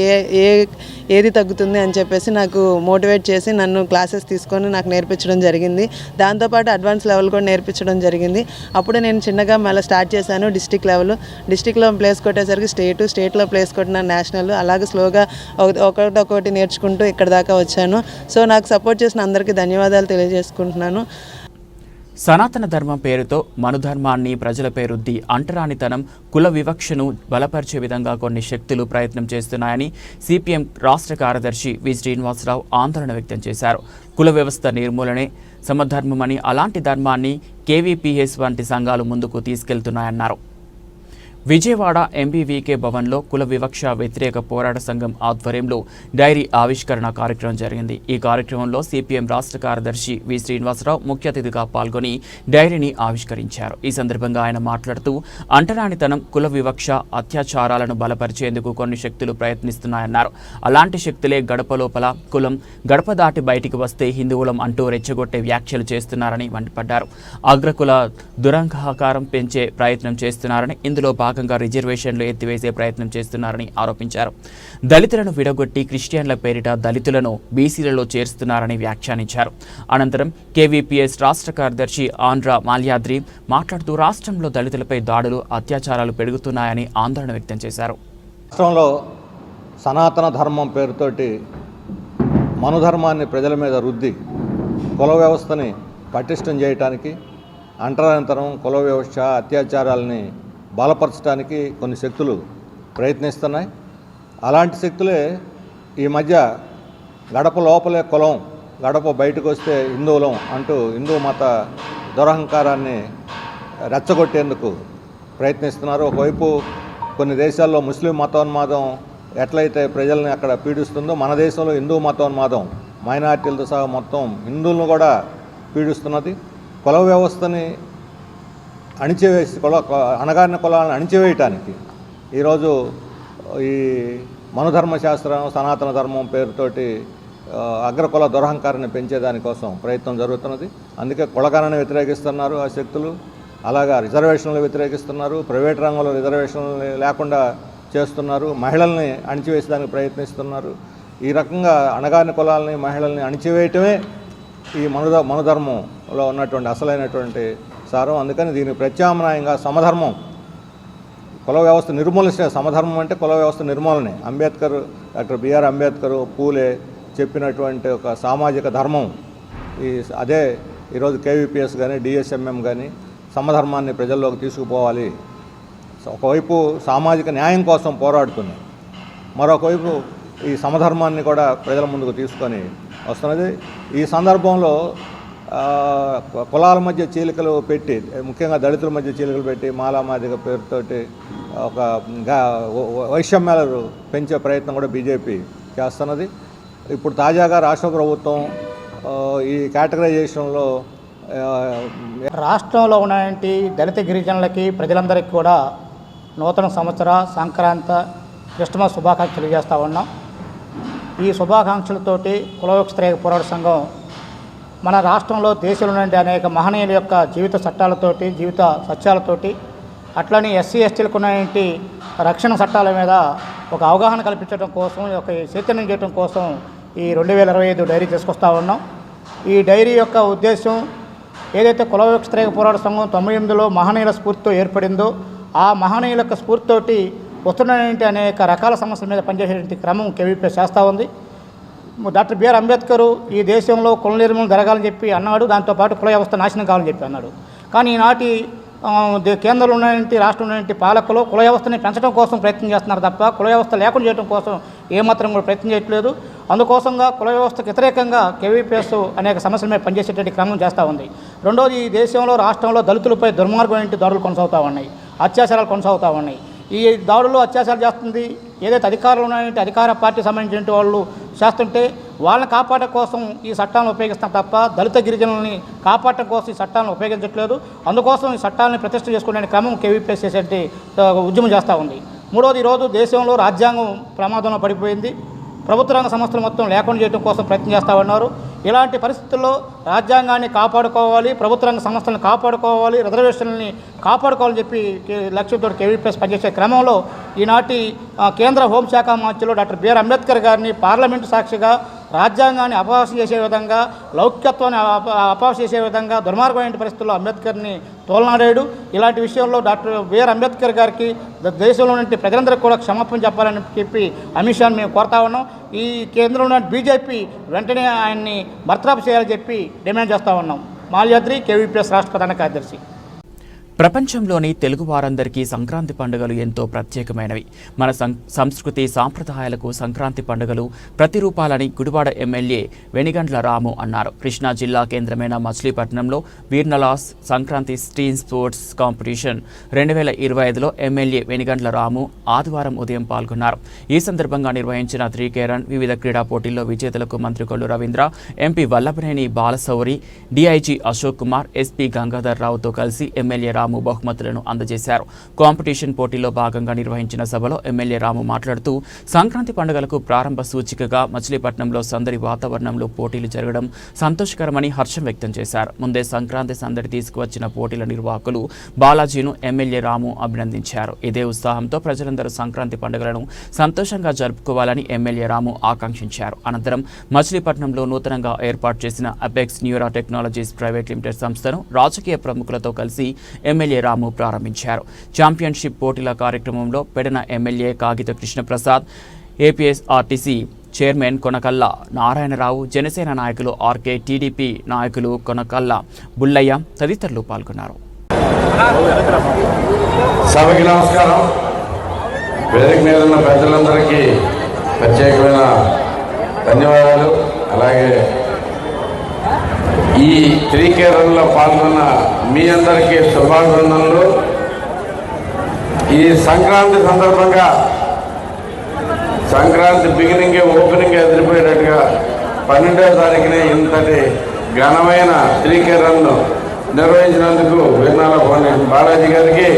ఏది తగ్గుతుంది అని చెప్పేసి నాకు మోటివేట్ చేసి నన్ను క్లాసెస్ తీసుకొని నాకు నేర్పించడం జరిగింది. దాంతోపాటు అడ్వాన్స్ లెవెల్ కూడా నేర్పించడం జరిగింది. అప్పుడు నేను చిన్నగా మళ్ళీ స్టార్ట్ చేశాను డిస్టిక్లో ప్లేస్ కొట్టేసరికి స్టేట్లో ప్లేస్ కొట్టిన నేషనల్, అలాగే స్లోగా ఒకటి నేర్చుకుంటూ ఇక్కడ దాకా వచ్చాను. సో నాకు సపోర్ట్ చేసిన అందరికీ ధన్యవాదాలు తెలియజేసుకుంటున్నాను. సనాతన ధర్మం పేరుతో మనుధర్మాన్ని ప్రజలపై రుద్ది అంటరానితనం, కుల వివక్షను బలపరిచే విధంగా కొన్ని శక్తులు ప్రయత్నం చేస్తున్నాయని సిపిఎం రాష్ట్ర కార్యదర్శి వి శ్రీనివాసరావు ఆందోళన వ్యక్తం చేశారు. కుల వ్యవస్థ నిర్మూలనే సమధర్మమని, అలాంటి ధర్మాన్ని కేవీపీఎస్ వంటి సంఘాలు ముందుకు తీసుకెళ్తున్నాయన్నారు. విజయవాడ ఎంబీవీకే భవన్లో కుల వివక్ష వ్యతిరేక పోరాట సంఘం ఆధ్వర్యంలో డైరీ ఆవిష్కరణ కార్యక్రమం జరిగింది. ఈ కార్యక్రమంలో సిపిఎం రాష్ట్ర కార్యదర్శి వి శ్రీనివాసరావు ముఖ్య అతిథిగా పాల్గొని డైరీని ఆవిష్కరించారు. ఈ సందర్భంగా ఆయన మాట్లాడుతూ అంటరానితనం, కుల వివక్ష, అత్యాచారాలను బలపరిచేందుకు కొన్ని శక్తులు ప్రయత్నిస్తున్నాయన్నారు. అలాంటి శక్తులే గడప లోపల కులం, గడప దాటి బయటికి వస్తే హిందువులం అంటూ రెచ్చగొట్టే వ్యాఖ్యలు చేస్తున్నారని మండిపడ్డారు. అగ్రకుల దురహంకారం పెంచే ప్రయత్నం చేస్తున్నారని, ఇందులో భాగంగా రిజర్వేషన్లు ఎత్తివేసే ప్రయత్నం చేస్తున్నారని ఆరోపించారు. దళితులను విడగొట్టి క్రిస్టియన్ల పేరిట దళితులను బీసీలలో చేరుస్తున్నారని వ్యాఖ్యానించారు. అనంతరం కేవీపీఎస్ రాష్ట్ర కార్యదర్శి ఆంధ్ర మాల్యాద్రి మాట్లాడుతూ రాష్ట్రంలో దళితులపై దాడులు, అత్యాచారాలు పెరుగుతున్నాయని ఆందోళన వ్యక్తం చేశారు. రాష్ట్రంలో సనాతన ధర్మం పేరుతోటి మనుధర్మాన్ని ప్రజల మీద రుద్ది కుల వ్యవస్థని పటిష్టం చేయడానికి, అంటరానితనం, కుల వ్యవస్థ, అత్యాచారాలని బలపరచడానికి కొన్ని శక్తులు ప్రయత్నిస్తున్నాయి. అలాంటి శక్తులే ఈ మధ్య గడప లోపలే కులం, గడప బయటకు వస్తే హిందువులం అంటూ హిందూ మత దురహంకారాన్ని రెచ్చగొట్టేందుకు ప్రయత్నిస్తున్నారు. ఒకవైపు కొన్ని దేశాల్లో ముస్లిం మతోన్మాదం ఎట్లయితే ప్రజల్ని అక్కడ పీడిస్తుందో, మన దేశంలో హిందూ మతోన్మాదం మైనార్టీలతో సహా మొత్తం హిందువులను కూడా పీడిస్తున్నది. కుల వ్యవస్థని అణిచివేసి అణగారిన కులాలను అణిచివేయటానికి ఈరోజు ఈ మనుధర్మ శాస్త్రం, సనాతన ధర్మం పేరుతోటి అగ్రకుల దురహంకారాన్ని పెంచేదానికోసం ప్రయత్నం జరుగుతున్నది. అందుకే కులగణను వ్యతిరేకిస్తున్నారు ఆ శక్తులు. అలాగా రిజర్వేషన్లు వ్యతిరేకిస్తున్నారు, ప్రైవేట్ రంగంలో రిజర్వేషన్లు లేకుండా చేస్తున్నారు, మహిళల్ని అణిచివేసేదానికి ప్రయత్నిస్తున్నారు. ఈ రకంగా అణగారిన కులాలని, మహిళల్ని అణిచివేయటమే ఈ మనుధర్మంలో ఉన్నటువంటి అసలైనటువంటి సారం. అందుకని దీనికి ప్రత్యామ్నాయంగా సమధర్మం, కుల వ్యవస్థ నిర్మూలన. సమధర్మం అంటే కుల వ్యవస్థ నిర్మూలనే. డాక్టర్ బిఆర్ అంబేద్కర్, పూలే చెప్పినటువంటి ఒక సామాజిక ధర్మం. అదే ఈరోజు కేవీపీఎస్ కానీ, డిఎస్ఎంఎం కానీ సమధర్మాన్ని ప్రజల్లోకి తీసుకుపోవాలి, ఒకవైపు సామాజిక న్యాయం కోసం పోరాడుతున్నాయి, మరొకవైపు ఈ సమధర్మాన్ని కూడా ప్రజల ముందుకు తీసుకొని వస్తున్నది. ఈ సందర్భంలో కులాల మధ్య చీలికలు పెట్టి, ముఖ్యంగా దళితుల మధ్య చీలికలు పెట్టి మాలామాదిగ పేరుతోటి ఒక వైషమ్యాలు పెంచే ప్రయత్నం కూడా బీజేపీ చేస్తున్నది. ఇప్పుడు తాజాగా రాష్ట్ర ప్రభుత్వం ఈ కేటగరైజేషన్లో రాష్ట్రంలో ఉన్నటువంటి దళిత గిరిజనులకి ప్రజలందరికీ కూడా నూతన సంవత్సర సంక్రాంతి క్రిస్టమస్ శుభాకాంక్షలు తెలియజేస్తూ ఉన్నాం. ఈ శుభాకాంక్షలతోటి కుల వ్యతిరేక పోరాట సంఘం మన రాష్ట్రంలో దేశంలో నుండి అనేక మహనీయుల యొక్క జీవిత చట్టాలతోటి, జీవిత సత్యాలతోటి, అట్లని ఎస్సీ ఎస్టీలకు ఉన్నటువంటి రక్షణ చట్టాల మీద ఒక అవగాహన కల్పించడం కోసం, ఒక చైతన్యం చేయడం కోసం ఈ 2025 డైరీ తీసుకొస్తూ ఉన్నాం. ఈ డైరీ యొక్క ఉద్దేశం ఏదైతే కుల వ్యతిరేక పోరాట సంఘం 98లో మహనీయుల స్ఫూర్తితో ఏర్పడిందో, ఆ మహనీయుల యొక్క స్ఫూర్తితోటి వస్తున్నటువంటి అనేక రకాల సమస్యల మీద పనిచేసేటువంటి క్రమం కేవీపీఎస్ చేస్తూ ఉంది. డాక్టర్ బిఆర్ అంబేద్కర్ ఈ దేశంలో కుల నిర్మూలన జరగాలని చెప్పి అన్నాడు, దాంతోపాటు కుల వ్యవస్థ నాశనం కావాలని చెప్పి అన్నాడు. కానీ ఈనాటి కేంద్రంలో ఉన్నటువంటి రాష్ట్రంలో ఉన్నటువంటి పాలకులు కుల వ్యవస్థని పెంచడం కోసం ప్రయత్నం చేస్తున్నారు తప్ప కుల వ్యవస్థ లేకుండా చేయడం కోసం ఏమాత్రం కూడా ప్రయత్నం చేయట్లేదు. అందుకోసంగా కుల వ్యవస్థకు వ్యతిరేకంగా కేవీపీఎస్ అనేక సమస్యల మీద పనిచేసేటువంటి క్రమం చేస్తూ ఉంది. రెండోది, ఈ దేశంలో రాష్ట్రంలో దళితులపై దుర్మార్గమైన దాడులు కొనసాగుతూ ఉన్నాయి, అత్యాచారాలు కొనసాగుతూ ఉన్నాయి. ఈ దాడులు అత్యాచారాలు చేస్తుంది ఏదైతే అధికారులు ఉన్నాయంటే అధికార పార్టీ సంబంధించిన వాళ్ళు చేస్తుంటే వాళ్ళని కాపాడటం కోసం ఈ చట్టాలను ఉపయోగిస్తాం తప్ప దళిత గిరిజనులని కాపాడటం కోసం ఈ చట్టాలను ఉపయోగించట్లేదు. అందుకోసం ఈ చట్టాలను ప్రతిష్ఠ చేసుకునే క్రమం కేవీపీఎస్ చేసే ఉద్యమం చేస్తూ ఉంది. మూడోది, ఈరోజు దేశంలో రాజ్యాంగం ప్రమాదంలో పడిపోయింది, ప్రభుత్వ రంగ సంస్థలు మొత్తం లేకుండా చేయడం కోసం ప్రయత్నం చేస్తూ ఉన్నారు. ఇలాంటి పరిస్థితుల్లో రాజ్యాంగాన్ని కాపాడుకోవాలి, ప్రభుత్వ రంగ సంస్థలను కాపాడుకోవాలి, రిజర్వేషన్లని కాపాడుకోవాలని చెప్పి లక్ష్యంతో కేవీపీఎస్ పనిచేసే క్రమంలో ఈనాటి కేంద్ర హోంశాఖ మంత్రిలో డాక్టర్ బిఆర్ అంబేద్కర్ గారిని పార్లమెంటు సాక్షిగా రాజ్యాంగాన్ని అపహాస్యం చేసే విధంగా, లౌక్యత్వాన్ని అపహాస్యం చేసే విధంగా దుర్మార్గమైన పరిస్థితుల్లో అంబేద్కర్ని తోలనాడాడు. ఇలాంటి విషయంలో డాక్టర్ బిఆర్ అంబేద్కర్ గారికి దేశంలో నుండి ప్రజలందరికీ కూడా క్షమాపణ చెప్పాలని చెప్పి అమిత్ షాని మేము కోరుతా ఉన్నాం. ఈ కేంద్రంలో బీజేపీ వెంటనే ఆయన్ని బర్తరఫ్ చేయాలని చెప్పి డిమాండ్ చేస్తూ ఉన్నాం. మాల్యాద్రి, కేవీపీఎస్ రాష్ట్ర ప్రధాన కార్యదర్శి. ప్రపంచంలోని తెలుగు వారందరికీ సంక్రాంతి పండుగలు ఎంతో ప్రత్యేకమైనవి. మన సంస్కృతి సాంప్రదాయాలకు సంక్రాంతి పండుగలు ప్రతిరూపాలని గుడివాడ ఎమ్మెల్యే వెనిగండ్ల రాము అన్నారు. కృష్ణా జిల్లా కేంద్రమైన మచిలీపట్నంలో వీర్నలాస్ సంక్రాంతి స్టీమ్ స్పోర్ట్స్ కాంపిటీషన్ 2025లో ఎమ్మెల్యే వెనిగండ్ల రాము ఆదివారం ఉదయం పాల్గొన్నారు. ఈ సందర్భంగా నిర్వహించిన 3K రన్ వివిధ క్రీడా పోటీల్లో విజేతలకు మంత్రి Kollu Ravindra, MP Vallabhaneni Balashowry, DIG Ashok Kumar, SP Gangadhar రావుతో కలిసి ఎమ్మెల్యే రాము బహుమతులను అందజేశారు. కాంపిటీషన్ పోటీలో భాగంగా నిర్వహించిన సభలో ఎమ్మెల్యే రాము మాట్లాడుతూ సంక్రాంతి పండుగలకు ప్రారంభ సూచికగా మచిలీపట్నంలో సందడి వాతావరణంలో పోటీలు జరగడం సంతోషకరమని హర్షం వ్యక్తం చేశారు. ముందే సంక్రాంతి సందడి తీసుకువచ్చిన పోటీల నిర్వాహకులు బాలాజీను ఎమ్మెల్యే రాము అభినందించారు. ఇదే ఉత్సాహంతో ప్రజలందరూ సంక్రాంతి పండుగలను సంతోషంగా జరుపుకోవాలని ఎమ్మెల్యే రాము ఆకాంక్షించారు. అనంతరం మచిలీపట్నంలో నూతనంగా ఏర్పాటు చేసిన అపెక్స్ న్యూరా టెక్నాలజీస్ ప్రైవేట్ లిమిటెడ్ సంస్థను రాజకీయ ప్రముఖులతో కలిసి ఎమ్మెల్యే రాము ప్రారంభించారు. ఛాంపియన్షిప్ పోటీల కార్యక్రమంలో పెడన ఎమ్మెల్యే కాగిత కృష్ణప్రసాద్, ఏపీఎస్ఆర్టీసీ చైర్మన్ కొనకల్ల నారాయణరావు, జనసేన నాయకులు ఆర్కే, టీడీపీ నాయకులు కొనకల్ల బుల్లయ్య తదితరులు పాల్గొన్నారు. సభకి నమస్కారం. వేదిక మీద ఉన్న ప్రజలందరికీ ప్రత్యేకమైన ధన్యవాదాలు. అలాగే ఈ 3K రన్లో పాల్గొన్న మీ అందరికీ శుభాభినందనలు. ఈ సంక్రాంతి సందర్భంగా సంక్రాంతి ఓపెనింగ్ ఎదిరిపోయేటట్టుగా 12వ తారీఖునే ఇంతటి ఘనమైన 3K రన్ను నిర్వహించినందుకు వీర్నాల బాలాజీ గారికి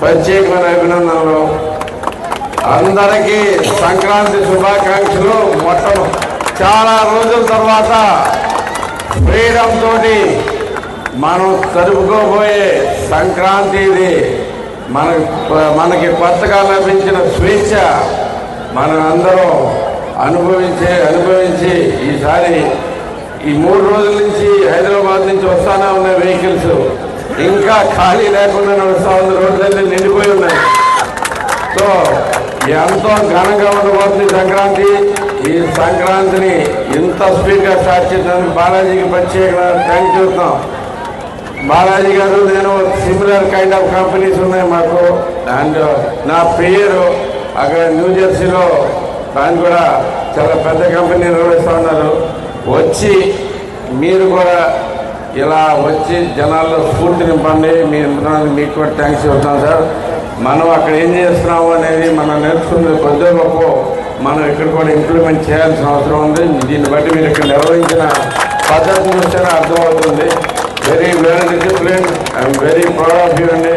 ప్రత్యేకమైన అభినందనలు. అందరికీ సంక్రాంతి శుభాకాంక్షలు. చాలా రోజుల తర్వాత ఫ్రీడమ్ తోటి మనం జరుపుకోబోయే సంక్రాంతి ఇది. మనకి కొత్తగా లభించిన స్వేచ్ఛ మనం అందరం అనుభవించి ఈసారి ఈ 3 రోజుల నుంచి హైదరాబాద్ నుంచి వస్తానే ఉన్నాయి వెహికల్స్, ఇంకా ఖాళీ లేకుండా వస్తూ ఉంది, రోడ్లన్నీ నిండిపోయి ఉన్నాయి. సో ఎంతో ఘనంగా ఉండబోతుంది సంక్రాంతి. ఈ సంక్రాంతిని ఇంత స్పీడ్గా స్టార్ట్ చేసినందుకు బాలాజీకి ప్రత్యేకంగా థ్యాంక్స్ చెప్తాం. బాలాజీ గారు నేను సిమిలర్ కైండ్ ఆఫ్ కంపెనీస్ ఉన్నాయి మాకు. అండ్ నా పేరు అక్కడ న్యూ జెర్సీలో దాన్ని కూడా చాలా పెద్ద కంపెనీ నిర్వహిస్తూ ఉన్నారు. వచ్చి మీరు కూడా ఇలా వచ్చి జనాల్లో స్ఫూర్తి నింపండి. మీకు కూడా థ్యాంక్స్ చెప్తాను సార్. మనం అక్కడ ఏం చేస్తున్నాము అనేది మనం నేర్చుకునే కొద్ది గొప్ప మనం ఇక్కడ కూడా ఇంప్లిమెంట్ చేయాల్సిన అవసరం ఉంది. దీన్ని బట్టి మీరు ఇక్కడ నిర్వహించిన పద్ధతిని చూస్తేనే అర్థమవుతుంది. Very well discipline. I'm very proud of you అండి.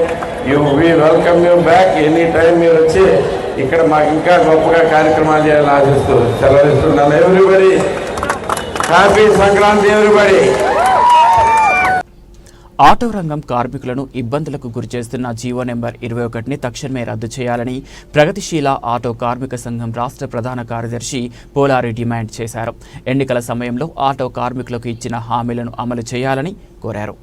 We welcome you back any time. మీరు వచ్చి ఇక్కడ మాకు ఇంకా గొప్పగా కార్యక్రమాలు చేయాలని ఆశిస్తూ సెలవిస్తున్నాను. Everybody happy Sankranti everybody. Auto రంగం కార్మికులను ఇబ్బందులకు గురిచేస్తున్న జీవో నెంబర్ 21ని తక్షణమే రద్దు చేయాలని ప్రగతిశీల ఆటో కార్మిక సంఘం రాష్ట్ర ప్రధాన కార్యదర్శి పోలారి డిమాండ్ చేశారు. ఎన్నికల సమయంలో ఆటో కార్మికులకు ఇచ్చిన హామీలను అమలు చేయాలని కోరారు.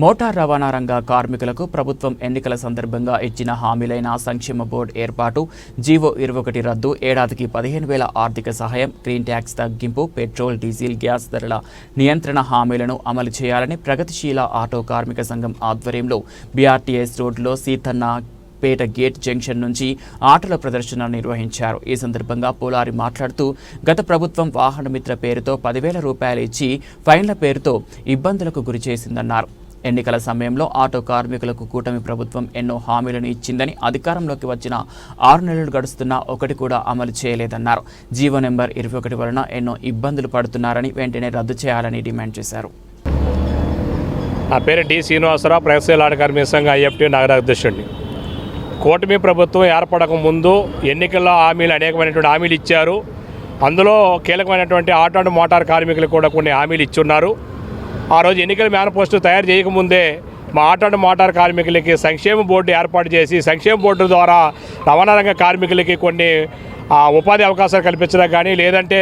మోటార్ రవాణా రంగ కార్మికులకు ప్రభుత్వం ఎన్నికల సందర్భంగా ఇచ్చిన హామీలైన సంక్షేమ బోర్డు ఏర్పాటు, జీవో 21 రద్దు, ఏడాదికి 15,000 ఆర్థిక సహాయం, గ్రీన్ ట్యాక్స్ తగ్గింపు, పెట్రోల్, డీజిల్, గ్యాస్ ధరల నియంత్రణ హామీలను అమలు చేయాలని ప్రగతిశీల ఆటో కార్మిక సంఘం ఆధ్వర్యంలో బీఆర్టీఎస్ రోడ్లో సీతన్న పేట గేట్ జంక్షన్ నుంచి ఆటోల ప్రదర్శన నిర్వహించారు. ఈ సందర్భంగా పోలారి మాట్లాడుతూ గత ప్రభుత్వం వాహన మిత్ర పేరుతో 10,000 రూపాయలు ఇచ్చి ఫైన్ల పేరుతో ఇబ్బందులకు గురి చేసిందన్నారు. ఎన్నికల సమయంలో ఆటో కార్మికులకు కూటమి ప్రభుత్వం ఎన్నో హామీలను ఇచ్చిందని, అధికారంలోకి వచ్చిన 6 నెలలు గడుస్తున్నా ఒకటి కూడా అమలు చేయలేదన్నారు. జీవో నెంబర్ 21 వలన ఎన్నో ఇబ్బందులు పడుతున్నారని వెంటనే రద్దు చేయాలని డిమాండ్ చేశారు. నా పేరు డి శ్రీనివాసరావు, ప్రగతిశీల ఆటో కార్మిక సంఘం ఐఎఫ్టీ నగర అధ్యక్షుడిని. కూటమి ప్రభుత్వం ఏర్పడక ముందు ఎన్నికల్లో అనేకమైనటువంటి హామీలు ఇచ్చారు. అందులో కీలకమైనటువంటి ఆటో అండ్ మోటార్ కార్మికులకు కూడా కొన్ని హామీలు ఇచ్చున్నారు. ఆ రోజు ఎన్నికల మేనిఫెస్టో తయారు చేయకముందే మా ఆటో అండ్ మోటార్ కార్మికులకి సంక్షేమ బోర్డు ఏర్పాటు చేసి సంక్షేమ బోర్డు ద్వారా రవాణా రంగ కార్మికులకి కొన్ని ఉపాధి అవకాశాలు కల్పించడం కానీ, లేదంటే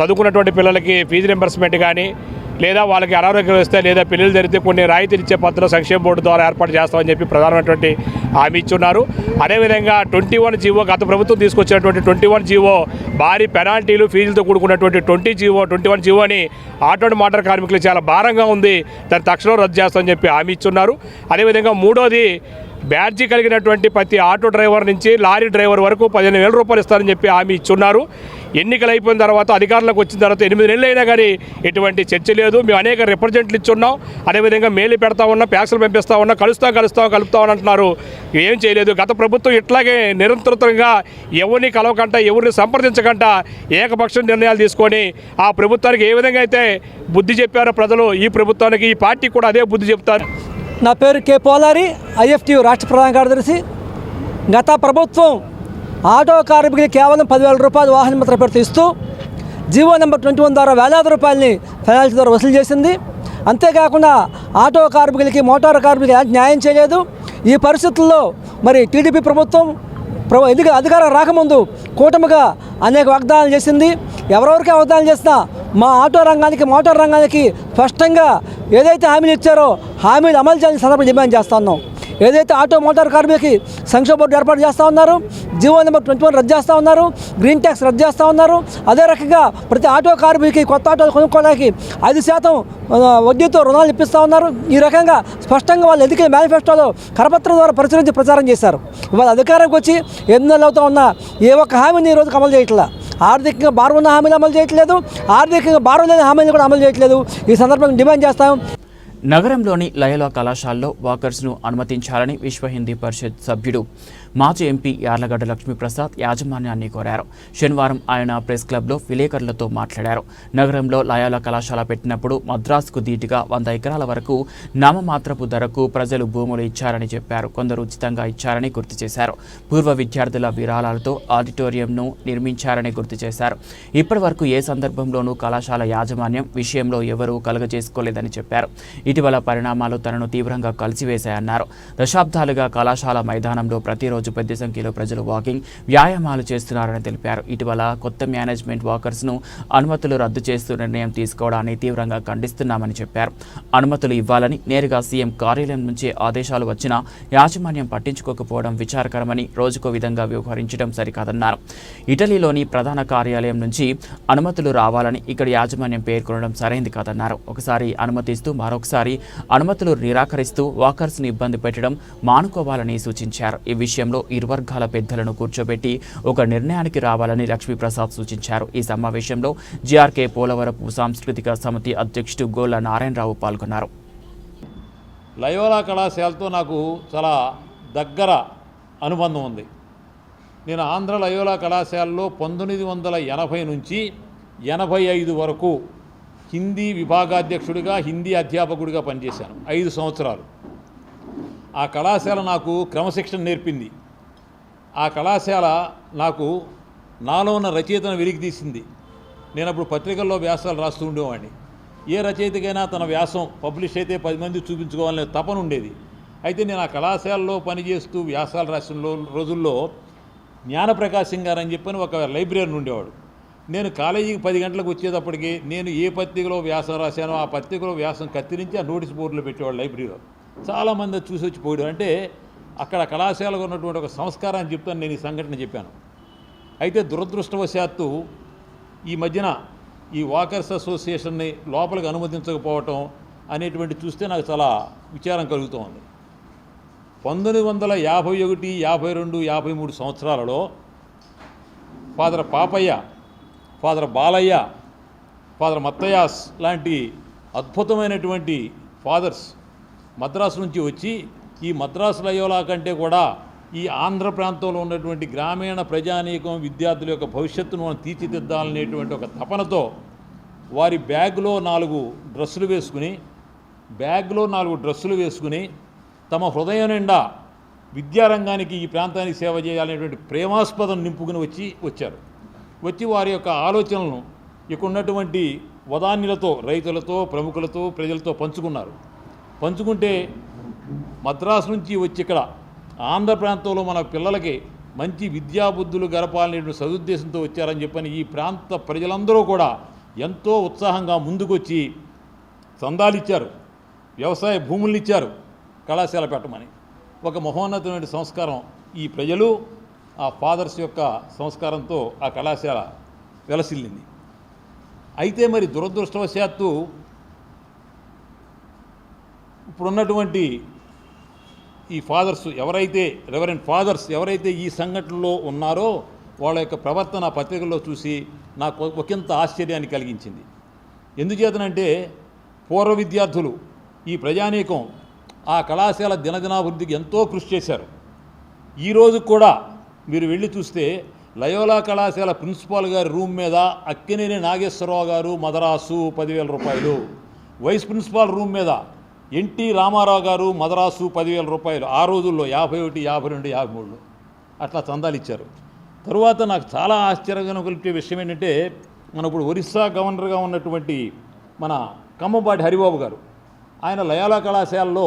చదువుకున్నటువంటి పిల్లలకి ఫీజు రింబర్స్మెంట్ కానీ, లేదా వాళ్ళకి అనారోగ్యం వస్తే లేదా పిల్లలు జరిగితే కొన్ని రాయితీలు ఇచ్చే పద్ధతిలో సంక్షేమ బోర్డు ద్వారా ఏర్పాటు చేస్తామని చెప్పి ప్రధానమైనటువంటి హామీ ఇచ్చున్నారు. అదేవిధంగా 21 జీవో, గత ప్రభుత్వం తీసుకొచ్చినటువంటి 21 జీవో భారీ పెనాల్టీలు, ఫీజులతో కూడుకున్నటువంటి 21 జీవోని ఆటో అండ్ మోటార్ కార్మికులు చాలా భారంగా ఉంది, దాన్ని తక్షణం రద్దు చేస్తామని చెప్పి హామీ ఇచ్చున్నారు. అదేవిధంగా మూడోది, బ్యాడ్జీ కలిగినటువంటి ప్రతి ఆటో డ్రైవర్ నుంచి లారీ డ్రైవర్ వరకు 15,000 రూపాయలు ఇస్తారని చెప్పి హామీ ఇచ్చున్నారు. ఎన్నికలు అయిపోయిన తర్వాత, అధికారంలోకి వచ్చిన తర్వాత 8 నెలలు అయినా కానీ ఎటువంటి చర్చ లేదు. మేము అనేక రిప్రజెంట్లు ఇచ్చున్నాం. అదేవిధంగా మేలు పెడతా ఉన్నాం, ప్యాక్సులు పంపిస్తూ ఉన్నాం, కలుపుతామని అంటున్నారు. ఏం చేయలేదు. గత ప్రభుత్వం ఇట్లాగే నిరంతరంగా ఎవరిని కలవకంట, ఎవరిని సంప్రదించకంట ఏకపక్ష నిర్ణయాలు తీసుకొని ఆ ప్రభుత్వానికి ఏ విధంగా అయితే బుద్ధి చెప్పారో ప్రజలు, ఈ ప్రభుత్వానికి, ఈ పార్టీ కూడా అదే బుద్ధి చెప్తారు. నా పేరు కే పోలారి, ఐఎఫ్టీ రాష్ట్ర ప్రధాన కార్యదర్శి. గత ప్రభుత్వం ఆటో కార్మికులకి కేవలం 10,000 రూపాయలు వాహన మిత్ర పేరుతో ఇస్తూ జీవో నెంబర్ 21 ద్వారా వేలాది రూపాయలని పెనాల్టీ ద్వారా వసూలు చేసింది. అంతేకాకుండా ఆటో కార్మికులకి, మోటార్ కార్మికులకి న్యాయం చేయలేదు. ఈ పరిస్థితుల్లో మరి టీడీపీ ప్రభుత్వం అధికారం రాకముందు కూటమిగా అనేక వాగ్దానాలు చేసింది. ఎవరెవరికి వాగ్దానాలు చేసినా మా ఆటో రంగానికి, మోటార్ రంగానికి స్పష్టంగా ఏదైతే హామీలు ఇచ్చారో హామీలు అమలు చేయాలని సందర్భంగా డిమాండ్ చేస్తూ ఉన్నాం. ఏదైతే ఆటో మోటార్ కార్మికులకి సంక్షేమ బోర్డు ఏర్పాటు చేస్తూ ఉన్నారు, జీవో నెంబర్ 21 రద్దు చేస్తూ ఉన్నారు, గ్రీన్ ట్యాక్స్ రద్దు చేస్తూ ఉన్నారు. అదే రకంగా ప్రతి ఆటో కార్మికులకి కొత్త ఆటోలు కొనుక్కోవడానికి 5% వడ్డీతో రుణాలు ఇప్పిస్తూ ఉన్నారు. ఈ రకంగా స్పష్టంగా వాళ్ళు ఎన్నికల మేనిఫెస్టోలో కరపత్రం ద్వారా పరిశీలించి ప్రచారం చేశారు. ఇవాళ అధికారంకి వచ్చి 8 నెలలు అవుతూ ఉన్నా ఏ ఒక్క హామీని ఈ రోజుకి అమలు చేయట్లా. ఆర్థికంగా భారం ఉన్న హామీలు అమలు చేయట్లేదు, ఆర్థికంగా భారం లేని హామీలు కూడా అమలు చేయట్లేదు. ఈ సందర్భంగా డిమాండ్ చేస్తాం. నగరంలోని లయోలా కళాశాలలో వాకర్స్ను అనుమతించాలని విశ్వ హిందీ పరిషత్ సభ్యుడు మాజీ ఎంపీ యార్లగడ్డ లక్ష్మీప్రసాద్ యాజమాన్యాన్ని కోరారు. శనివారం ఆయన ప్రెస్ క్లబ్లో విలేకరులతో మాట్లాడారు. నగరంలో లయోలా కళాశాల పెట్టినప్పుడు మద్రాసుకు ధీటుగా 100 ఎకరాల వరకు నామమాత్రపు ధరకు ప్రజలు భూములు ఇచ్చారని చెప్పారు. కొందరు ఉచితంగా ఇచ్చారని గుర్తు చేశారు. పూర్వ విద్యార్థుల విరాళాలతో ఆడిటోరియంను నిర్మించారని గుర్తు చేశారు. ఇప్పటి వరకు ఏ సందర్భంలోనూ కళాశాల యాజమాన్యం విషయంలో ఎవరూ కలుగజేసుకోలేదని చెప్పారు. ఇటీవల పరిణామాలు తనను తీవ్రంగా కలిసివేశాయన్నారు. దశాబ్దాలుగా కళాశాల మైదానంలో ప్రతిరోజు రోజు పెద్ద సంఖ్యలో ప్రజలు వాకింగ్ వ్యాయామాలు చేస్తున్నారని తెలిపారు. ఇటీవల కొత్త మేనేజ్మెంట్ వాకర్స్ను అనుమతులు రద్దు చేస్తూ నిర్ణయం తీసుకోవడాన్ని తీవ్రంగా ఖండిస్తున్నామని చెప్పారు. అనుమతులు ఇవ్వాలని నేరుగా సీఎం కార్యాలయం నుంచే ఆదేశాలు వచ్చినా యాజమాన్యం పట్టించుకోకపోవడం విచారకరమని, రోజుకో విధంగా వ్యవహరించడం సరికాదన్నారు. ఇటలీలోని ప్రధాన కార్యాలయం నుంచి అనుమతులు రావాలని ఇక్కడి యాజమాన్యం పేర్కొనడం సరైంది కాదన్నారు. ఒకసారి అనుమతిస్తూ మరొకసారి అనుమతులు నిరాకరిస్తూ వాకర్స్ను ఇబ్బంది పెట్టడం మానుకోవాలని సూచించారు. ఈ విషయంలో ఇరు వర్గాల పెద్దలను కూర్చోబెట్టి ఒక నిర్ణయానికి రావాలని లక్ష్మీప్రసాద్ సూచించారు. ఈ సమావేశంలో జీఆర్కే పోలవరపు సాంస్కృతిక సమితి అధ్యక్షుడు గోళ్ళ నారాయణరావు పాల్గొన్నారు. లయోలా కళాశాలతో నాకు చాలా దగ్గర అనుబంధం ఉంది. నేను ఆంధ్ర లయోలా కళాశాలలో 1980 నుంచి 85 వరకు హిందీ విభాగాధ్యక్షుడిగా, హిందీ అధ్యాపకుడిగా పనిచేశాను 5 సంవత్సరాలు. ఆ కళాశాల నాకు క్రమశిక్షణ నేర్పింది. ఆ కళాశాల నాకు నాలో ఉన్న రచయితను వెలికితీసింది. నేను అప్పుడు పత్రికల్లో వ్యాసాలు రాస్తూ ఉండేవాడిని. ఏ రచయితకైనా తన వ్యాసం పబ్లిష్ అయితే 10 మంది చూపించుకోవాలనే తపన ఉండేది. అయితే నేను ఆ కళాశాలలో పనిచేస్తూ వ్యాసాలు రాసిన రోజుల్లో జ్ఞానప్రకాశం గారు అని చెప్పని ఒక లైబ్రరీని ఉండేవాడు. నేను కాలేజీకి 10 గంటలకు వచ్చేటప్పటికి నేను ఏ పత్రికలో వ్యాసం రాశానో ఆ పత్రికలో వ్యాసం కత్తిరించి ఆ నోటీస్ బోర్డులో పెట్టేవాడు లైబ్రరీలో. చాలామంది చూసి వచ్చి పోయాడు. అంటే అక్కడ కళాశాలలో ఉన్నటువంటి ఒక సంస్కారాన్ని చెప్తాను. నేను ఈ సంఘటన చెప్పాను. అయితే దురదృష్టవశాత్తు ఈ మధ్యన ఈ వాకర్స్ అసోసియేషన్ని లోపలికి అనుమతించకపోవటం అనేటువంటి చూస్తే నాకు చాలా విచారం కలుగుతోంది. 1951, 52, 53 సంవత్సరాలలో father Papayya, father Balayya, father Matthias లాంటి అద్భుతమైనటువంటి ఫాదర్స్ మద్రాసు నుంచి వచ్చి ఈ మద్రాసు లయోలా కంటే కూడా ఈ ఆంధ్ర ప్రాంతంలో ఉన్నటువంటి గ్రామీణ ప్రజానీకం విద్యార్థుల యొక్క భవిష్యత్తును మనం తీర్చిదిద్దాలనేటువంటి ఒక తపనతో వారి బ్యాగ్లో 4 డ్రెస్సులు వేసుకుని తమ హృదయం నిండా విద్యారంగానికి, ఈ ప్రాంతానికి సేవ చేయాలనేటువంటి ప్రేమాస్పదం నింపుకుని వచ్చి వారి యొక్క ఆలోచనలను ఇక్కడ ఉన్నటువంటి వదాన్యులతో, రైతులతో, ప్రముఖులతో, ప్రజలతో పంచుకుంటే మద్రాసు నుంచి వచ్చి ఇక్కడ ఆంధ్ర ప్రాంతంలో మన పిల్లలకి మంచి విద్యాబుద్ధులు గడపాలనేటువంటి సదుద్దేశంతో వచ్చారని చెప్పని ఈ ప్రాంత ప్రజలందరూ కూడా ఎంతో ఉత్సాహంగా ముందుకొచ్చి చందాలు ఇచ్చారు, వ్యవసాయ భూములు ఇచ్చారు కళాశాల పెట్టమని. ఒక మహోన్నతమైన సంస్కారం ఈ ప్రజలు, ఆ ఫాదర్స్ యొక్క సంస్కారంతో ఆ కళాశాల వెలసిల్లింది. అయితే మరి దురదృష్టవశాత్తు ఇప్పుడున్నటువంటి ఈ ఫాదర్స్ ఎవరైతే, రెవరెండ్ ఫాదర్స్ ఎవరైతే ఈ సంఘటనలో ఉన్నారో వాళ్ళ యొక్క ప్రవర్తన పత్రికల్లో చూసి నాకు ఒకంత ఆశ్చర్యాన్ని కలిగించింది. ఎందుచేతనంటే పూర్వ విద్యార్థులు, ఈ ప్రజానీకం ఆ కళాశాల దినదినాభివృద్ధికి ఎంతో కృషి చేశారు. ఈరోజు కూడా మీరు వెళ్ళి చూస్తే లయోలా కళాశాల ప్రిన్సిపాల్ గారి రూమ్ మీద అక్కినేని నాగేశ్వరరావు గారు మదరాసు 10,000 రూపాయలు, వైస్ ప్రిన్సిపాల్ రూమ్ మీద ఎన్టీ రామారావు గారు మదరాసు 10,000 రూపాయలు. ఆ రోజుల్లో 51, 52, 53 అట్లా చందాలు ఇచ్చారు. తరువాత నాకు చాలా ఆశ్చర్యంగా కలిపే విషయం ఏంటంటే, మన ఇప్పుడు ఒరిస్సా గవర్నర్గా ఉన్నటువంటి మన కమ్మపాటి హరిబాబు గారు, ఆయన లయోలా కళాశాలలో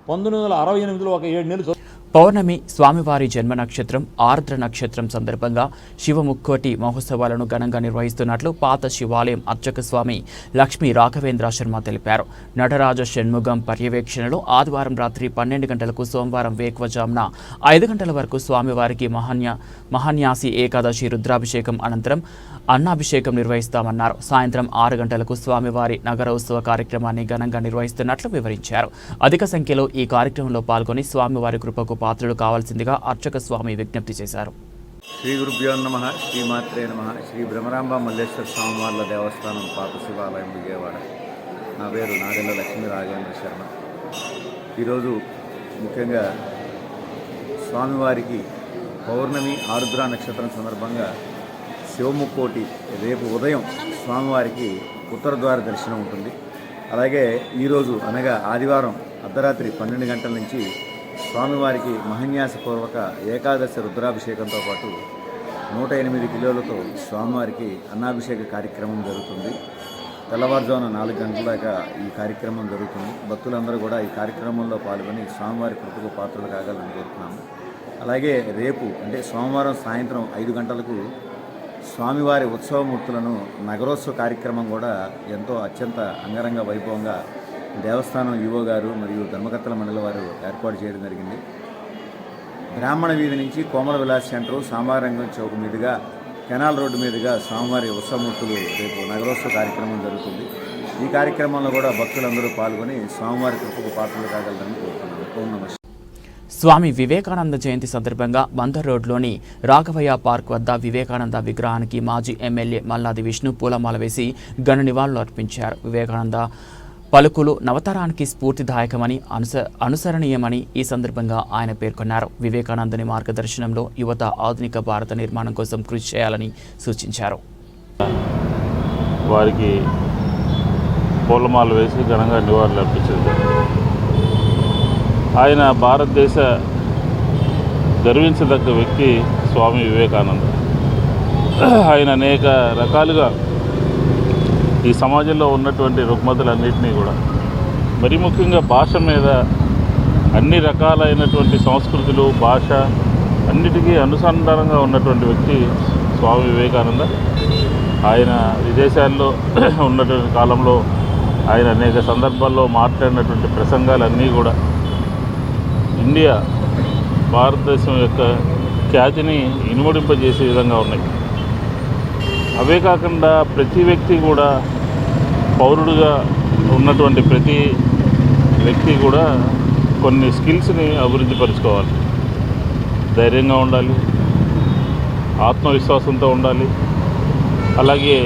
1968లో ఒక 7 నెలలు పౌర్ణమి, స్వామివారి జన్మ నక్షత్రం, ఆర్ద్ర నక్షత్రం సందర్భంగా శివముక్కోటి మహోత్సవాలను ఘనంగా నిర్వహిస్తున్నట్లు పాత శివాలయం అర్చక స్వామి లక్ష్మీ రాఘవేంద్ర శర్మ తెలిపారు. నటరాజ షణ్ముగం పర్యవేక్షణలో ఆదివారం రాత్రి 12 గంటలకు, సోమవారం వేకువజామున 5 గంటల వరకు స్వామివారికి మహాన్యాసి ఏకాదశి రుద్రాభిషేకం అనంతరం అన్నాభిషేకం నిర్వహిస్తామన్నారు. సాయంత్రం 6 గంటలకు స్వామివారి నగరోత్సవ కార్యక్రమాన్ని ఘనంగా నిర్వహిస్తున్నట్లు వివరించారు. అధిక సంఖ్యలో ఈ కార్యక్రమంలో పాల్గొని స్వామివారి కృపకు పాత్రులు కావాల్సిందిగా అర్చక స్వామి విజ్ఞప్తి చేశారు. శ్రీ గురుభ్యో నమః, శ్రీమాత్రే నమః. శ్రీ భ్రమరాంబ మల్లేశ్వర స్వామివార్ల దేవస్థానం పాత శివాలయం విజయవాడ. నా పేరు నాగెండ్ల లక్ష్మీ రాజేంద్ర శర్మ. ఈరోజు ముఖ్యంగా స్వామివారికి పౌర్ణమి ఆరుద్ర నక్షత్రం సందర్భంగా శివముక్కోటి రేపు ఉదయం స్వామివారికి ఉత్తర ద్వార దర్శనం ఉంటుంది. అలాగే ఈరోజు అనగా ఆదివారం అర్ధరాత్రి 12 గంటల నుంచి స్వామివారికి మహాన్యాసపూర్వక ఏకాదశి రుద్రాభిషేకంతో పాటు 108 కిలోలతో స్వామివారికి అన్నాభిషేక కార్యక్రమం జరుగుతుంది. తెల్లవారుజామున 4 గంటల దాకా ఈ కార్యక్రమం జరుగుతుంది. భక్తులందరూ కూడా ఈ కార్యక్రమంలో పాల్గొని స్వామివారి కృపకు పాత్రలు కాగలని కోరుతున్నాము. అలాగే రేపు అంటే సోమవారం సాయంత్రం 5 గంటలకు స్వామివారి ఉత్సవమూర్తులను నగరోత్సవ కార్యక్రమం కూడా ఎంతో అత్యంత అంగరంగ వైభవంగా దేవస్థానం ఈవో గారు మరియు ధర్మకర్తల మండలి వారు ఏర్పాటు చేయడం జరిగింది. బ్రాహ్మణ వీధి నుంచి కోమల విలాస్ సెంటర్ సామారంగం చౌక్ మీదుగా కెనాల్ రోడ్డు మీదుగా స్వామివారి ఉత్సవమూర్తులు రేపు నగరోత్సవ కార్యక్రమం జరుగుతుంది. ఈ కార్యక్రమంలో కూడా భక్తులందరూ పాల్గొని స్వామివారి కృపకు పాత్రలు కాగలరని కోరుతున్నాను. ఓం నమః. స్వామి వివేకానంద జయంతి సందర్భంగా బందర్ రోడ్లోని రాఘవయ్య పార్క్ వద్ద వివేకానంద విగ్రహానికి మాజీ ఎమ్మెల్యే మల్లాది విష్ణు పూలమాల వేసి ఘన నివాళులు అర్పించారు. వివేకానంద పలుకులు నవతరానికి స్ఫూర్తిదాయకమని అనుసరణీయమని ఈ సందర్భంగా ఆయన పేర్కొన్నారు. వివేకానందుని మార్గదర్శనంలో యువత ఆధునిక భారత నిర్మాణం కోసం కృషి చేయాలని సూచించారు. వారికి పూలమాల వేసి ఘనంగా నివాళులు అర్పించారు. ఆయన భారతదేశ గర్వించదగ్గ వ్యక్తి స్వామి వివేకానంద. ఆయన అనేక రకాలుగా ఈ సమాజంలో ఉన్నటువంటి రుగ్మతలన్నింటినీ కూడా, మరి ముఖ్యంగా భాష మీద అన్ని రకాలైనటువంటి సంస్కృతులు భాష అన్నిటికీ అనుసంధానంగా ఉన్నటువంటి వ్యక్తి స్వామి వివేకానంద. ఆయన విదేశాల్లో ఉన్నటువంటి కాలంలో ఆయన అనేక సందర్భాల్లో మాట్లాడినటువంటి ప్రసంగాలన్నీ కూడా ఇండియా భారతదేశం యొక్క ఖ్యాతిని ఇనుమడింపజేసే విధంగా ఉన్నాయి. అవే కాకుండా ప్రతి వ్యక్తి కూడా పౌరుడుగా ఉన్నటువంటి ప్రతి వ్యక్తి కూడా కొన్ని స్కిల్స్ని అభివృద్ధి పరుచుకోవాలి. ధైర్యంగా ఉండాలి, ఆత్మవిశ్వాసంతో ఉండాలి. అలాగే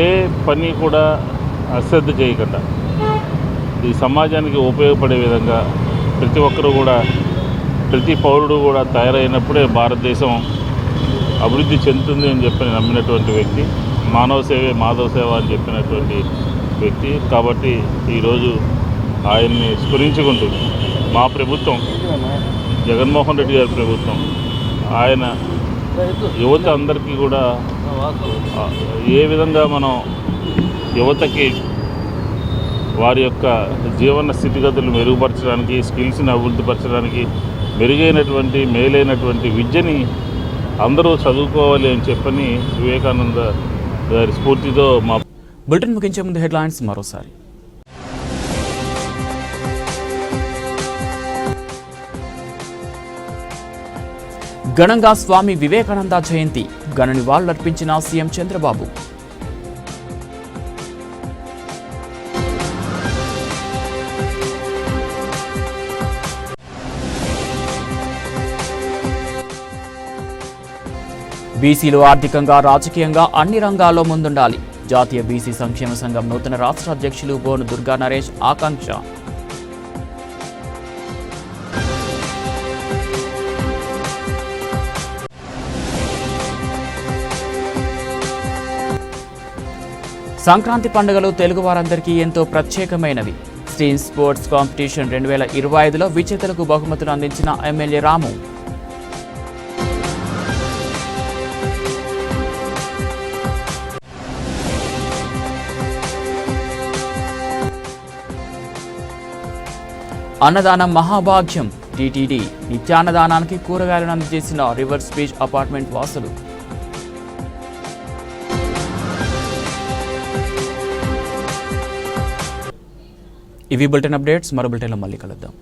ఏ పని కూడా అశ్రద్ధ చేయకుండా ఈ సమాజానికి ఉపయోగపడే విధంగా ప్రతి ఒక్కరూ కూడా, ప్రతి పౌరుడు కూడా తయారైనప్పుడే భారతదేశం అభివృద్ధి చెందుతుంది అని చెప్పి నమ్మినటువంటి వ్యక్తి. మానవ సేవే మాధవ సేవ అని చెప్పినటువంటి వ్యక్తి. కాబట్టి ఈరోజు ఆయన్ని స్మరించుకుంటూ మా ప్రభుత్వం, జగన్మోహన్ రెడ్డి గారి ప్రభుత్వం, ఆయన యువత అందరికీ కూడా ఏ విధంగా మనం యువతకి వారి యొక్క జీవన స్థితిగతులు మెరుగుపరచడానికి, స్కిల్స్ని అభివృద్ధిపరచడానికి, మెరుగైనటువంటి మేలైనటువంటి విద్యని అందరూ చదువుకోవాలి అని చెప్పని వివేకానంద గారి స్ఫూర్తితో మా బులెటిన్ ముగించే ముందు హెడ్లైన్స్ మరోసారి. ఘనంగా స్వామి వివేకానంద జయంతి, ఘన నివాళులర్పించిన సీఎం చంద్రబాబు. బీసీలు ఆర్థికంగా రాజకీయంగా అన్ని రంగాల్లో ముందుండాలి. జాతీయ బీసీ సంక్షేమ సంఘం నూతన రాష్ట్ర అధ్యక్షులు బోను దుర్గా నరేష్ ఆకాంక్ష. సంక్రాంతి పండుగలు తెలుగు వారందరికీ ఎంతో ప్రత్యేకమైనవి. స్టీమ్ స్పోర్ట్స్ కాంపిటీషన్ 2025లో విజేతలకు బహుమతులు అందించిన ఎమ్మెల్యే రాము. అన్నదానం మహాభాగ్యం. టీటీడీ నిత్యాన్నదానానికి కూరగాయలను అందజేసిన రివర్స్ బ్రిడ్జ్ అపార్ట్మెంట్ వాసులు. ఇవి బులెటిన్ అప్డేట్స్. మరో బులెటిన్లో మళ్ళీ కలుద్దాం.